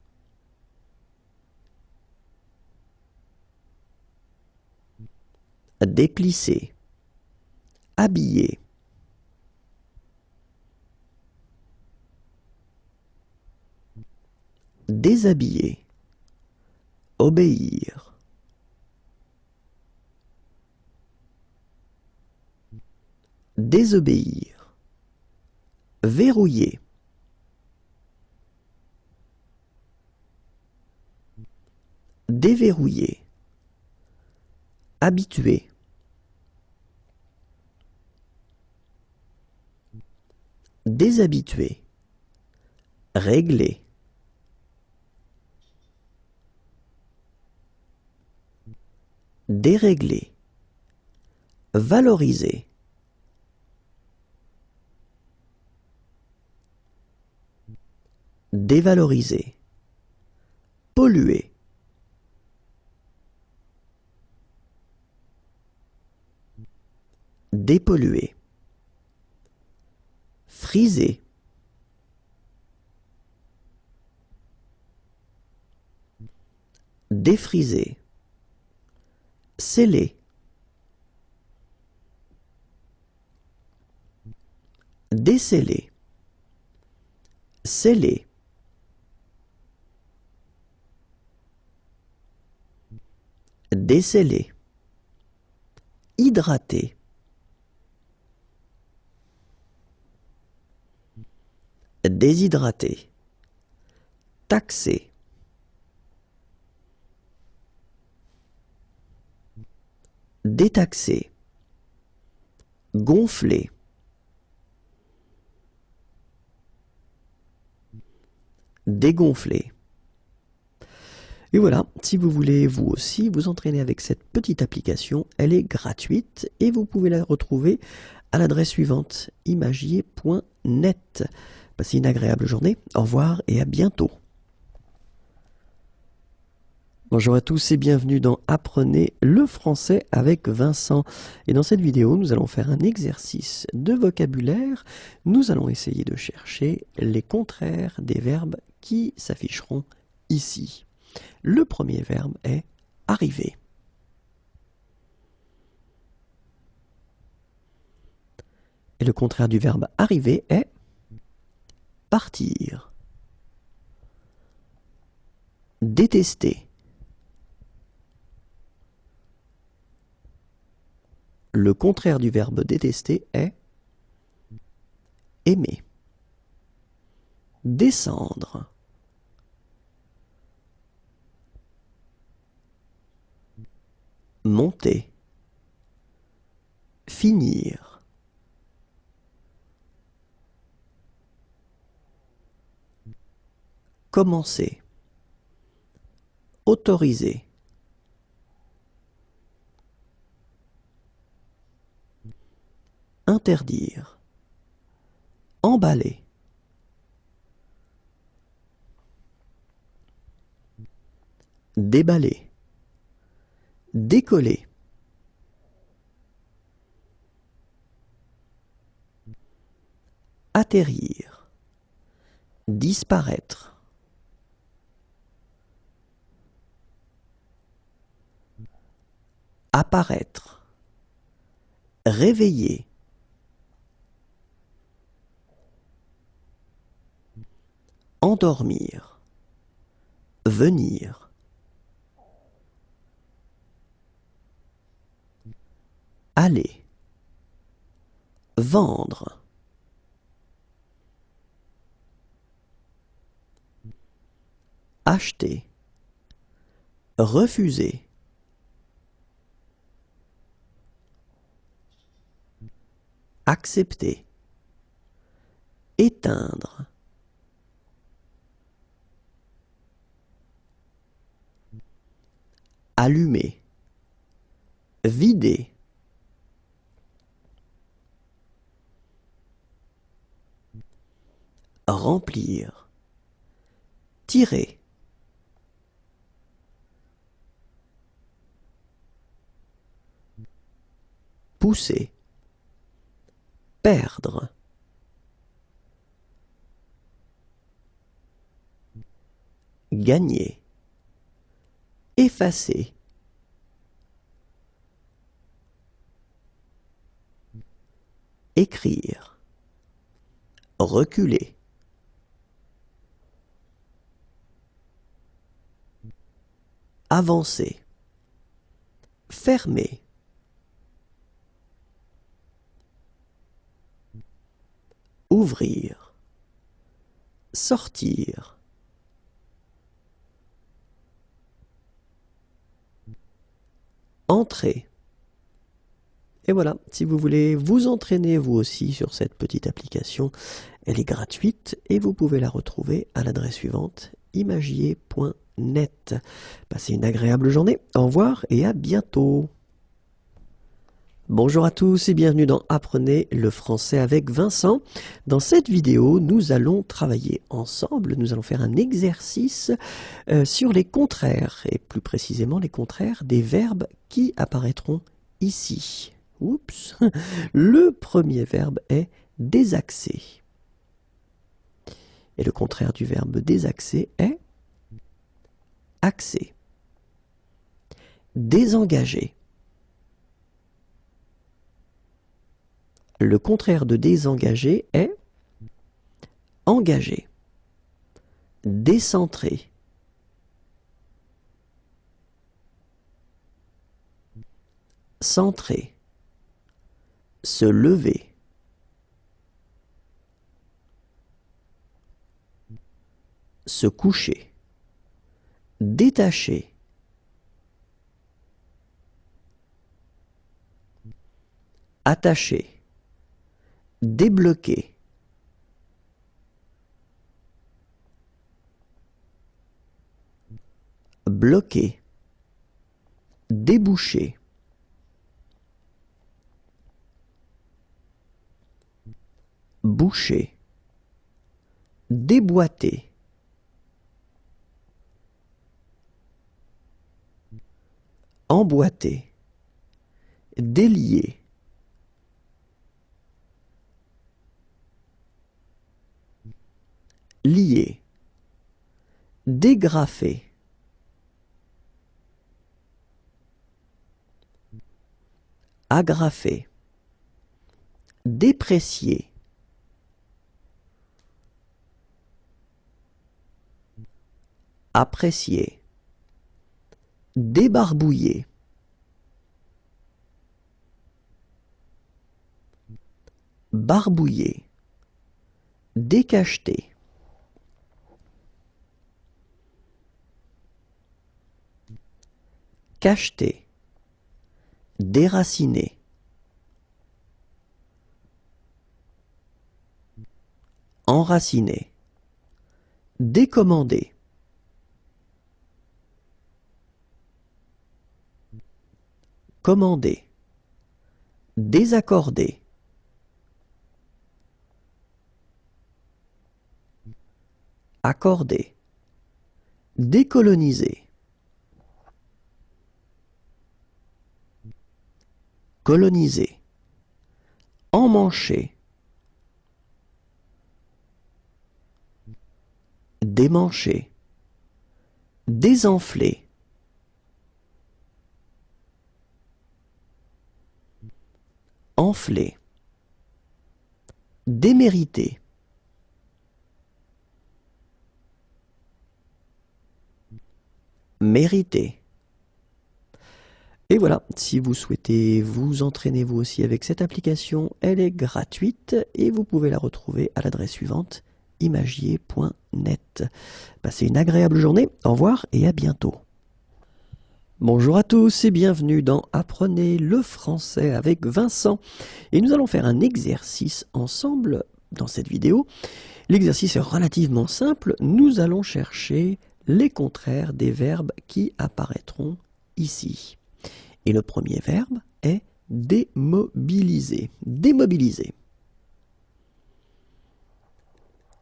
déplisser, habiller, déshabiller, obéir, désobéir, verrouiller, déverrouiller, habituer, déshabituer, régler, dérégler, valoriser, dévaloriser, polluer, dépolluer, friser, défriser, sceller, déceler, sceller, déceler, hydrater, déshydrater, taxer, détaxer, gonfler, dégonfler. Et voilà, si vous voulez vous aussi vous entraîner avec cette petite application, elle est gratuite et vous pouvez la retrouver à l'adresse suivante, imagier.net. Passez une agréable journée, au revoir et à bientôt. Bonjour à tous et bienvenue dans Apprenez le français avec Vincent. Et dans cette vidéo, nous allons faire un exercice de vocabulaire. Nous allons essayer de chercher les contraires des verbes qui s'afficheront ici. Le premier verbe est arriver. Et le contraire du verbe arriver est partir. Détester. Le contraire du verbe détester est aimer. Descendre. Monter. Finir. Commencer. Autoriser. Interdire. Emballer. Déballer. Décoller. Atterrir. Disparaître. Apparaître. Réveiller. Endormir. Venir. Aller. Vendre. Acheter. Refuser. Accepter. Éteindre. allumer, vider, remplir, tirer, pousser, perdre, gagner, effacer, écrire, reculer, avancer, fermer, ouvrir, sortir, entrer. Et voilà, si vous voulez vous entraîner vous aussi sur cette petite application, elle est gratuite et vous pouvez la retrouver à l'adresse suivante, imagier.net. Passez une agréable journée, au revoir et à bientôt. Bonjour à tous et bienvenue dans Apprenez le français avec Vincent. Dans cette vidéo, nous allons travailler ensemble, nous allons faire un exercice sur les contraires, et plus précisément les contraires des verbes qui apparaîtront ici. Oups. Le premier verbe est désaxer. Et le contraire du verbe désaxer est axer. Désengager. Le contraire de désengager est engager. Décentrer. Centrer. Se lever. Se coucher. Détacher. Attacher. Débloquer. Bloquer. Déboucher. Boucher. Déboîter. Emboîter. Délier. Lier. Dégrafer. Agrafer. Déprécier. Apprécier. Débarbouiller. Barbouiller. Décacheter. Cacheter. Déraciner. Enraciner. Décommander. Commander. Désaccorder. Accorder. Décoloniser. Coloniser. Emmancher. Démancher. Désenfler. Enfler. Démériter. Mériter. Et voilà, si vous souhaitez vous entraîner vous aussi avec cette application, elle est gratuite et vous pouvez la retrouver à l'adresse suivante, imagier.net. Passez une agréable journée, au revoir et à bientôt. Bonjour à tous et bienvenue dans Apprenez le français avec Vincent. Et nous allons faire un exercice ensemble dans cette vidéo. L'exercice est relativement simple, nous allons chercher les contraires des verbes qui apparaîtront ici. Et le premier verbe est démobiliser. Démobiliser.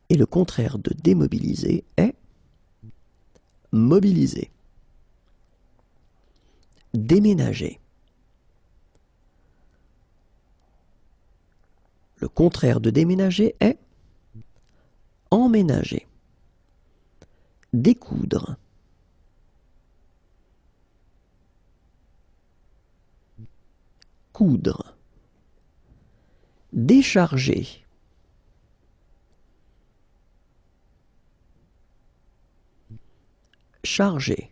Et le contraire de démobiliser est mobiliser. Déménager. Le contraire de déménager est emménager. Découdre. Coudre. Décharger. Charger.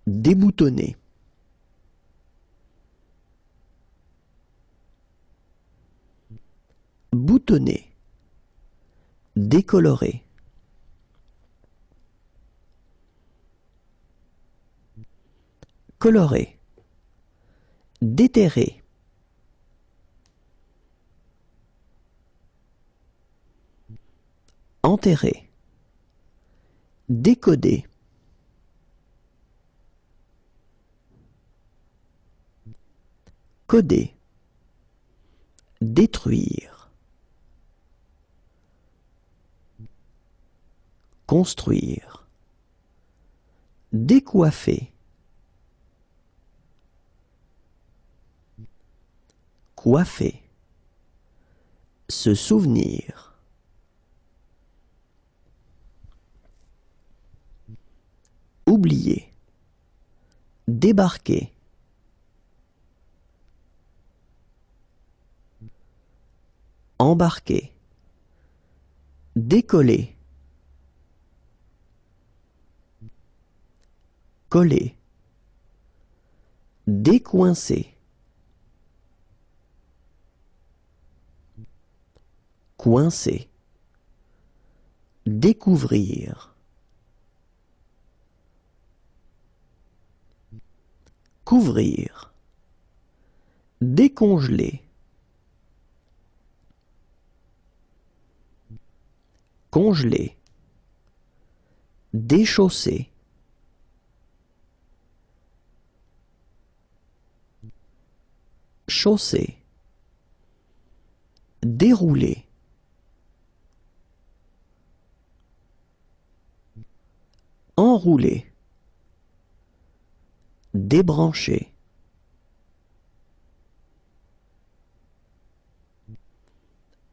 Déboutonner. Boutonner. Décolorer. Colorer. Déterrer. Enterrer. Décoder. Coder. Détruire. Construire. Décoiffer. Coiffer. Se souvenir. Oublier. Débarquer. Embarquer. Décoller. Coller. Décoincer. Coincer. Découvrir. Couvrir. Décongeler. Congeler. Déchausser. Chausser. Dérouler. Enrouler. Débrancher.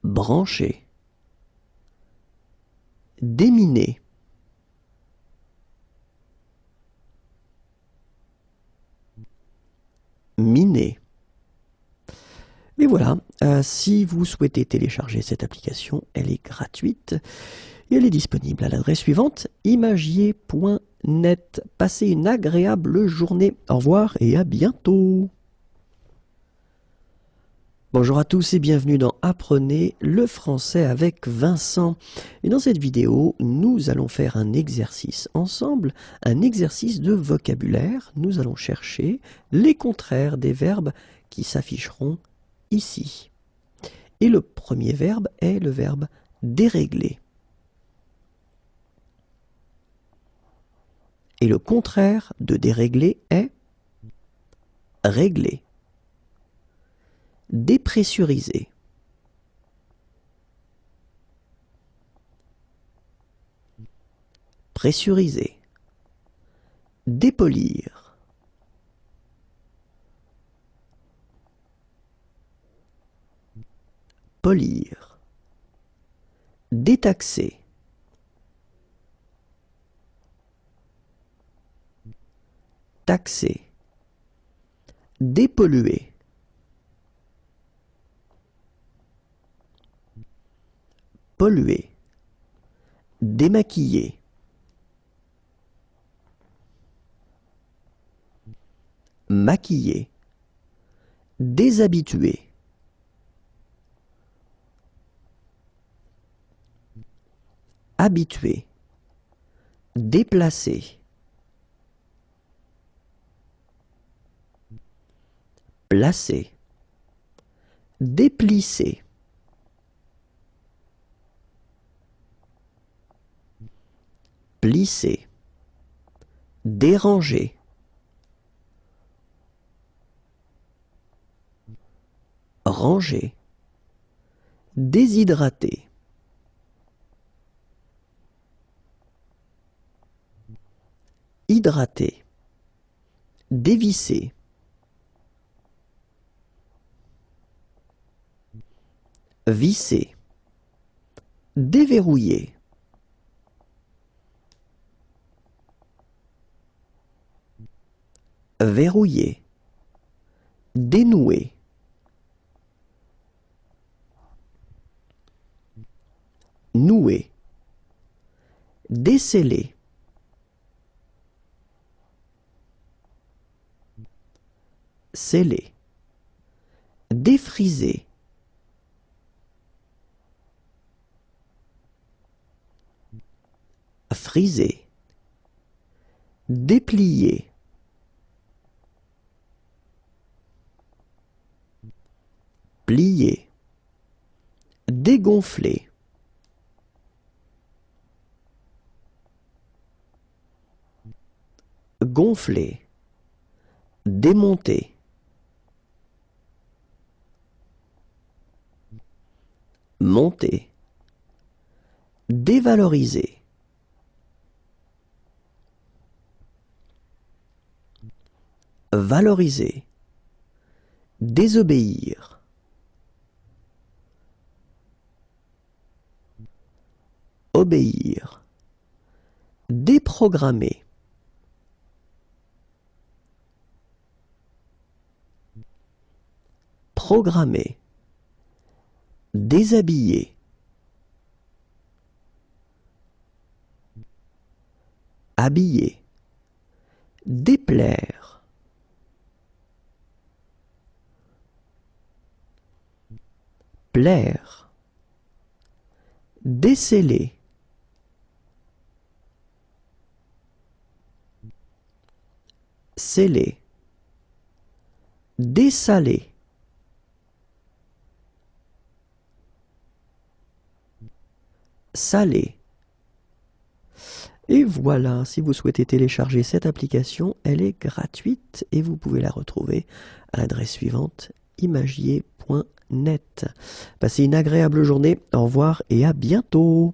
Brancher. Déminer. Miner. Mais voilà, si vous souhaitez télécharger cette application, elle est gratuite et elle est disponible à l'adresse suivante, imagier.net. Passez une agréable journée. Au revoir et à bientôt. Bonjour à tous et bienvenue dans Apprenez le français avec Vincent. Et dans cette vidéo, nous allons faire un exercice ensemble, un exercice de vocabulaire. Nous allons chercher les contraires des verbes qui s'afficheront ici. Et le premier verbe est le verbe dérégler. Et le contraire de dérégler est régler. Dépressuriser. Pressuriser. Dépolir. Polir. Détaxer. Taxer. Dépolluer. Polluer. Démaquiller. Maquiller. Déshabituer. Habituer. Déplacer. Placer. Déplisser. Plisser. Déranger. ranger, déshydrater, hydrater, dévisser, visser, déverrouiller, verrouiller, dénouer, nouer, déceler, sceller, défriser, friser, déplier, plier, dégonfler, gonfler, démonter, monter, dévaloriser, valoriser, désobéir, obéir, déprogrammer, programmer, déshabiller, habiller, déplaire, plaire, déceler, sceller, dessaler, saler. Et voilà, si vous souhaitez télécharger cette application, elle est gratuite et vous pouvez la retrouver à l'adresse suivante, imagier.net. Passez une agréable journée, au revoir et à bientôt.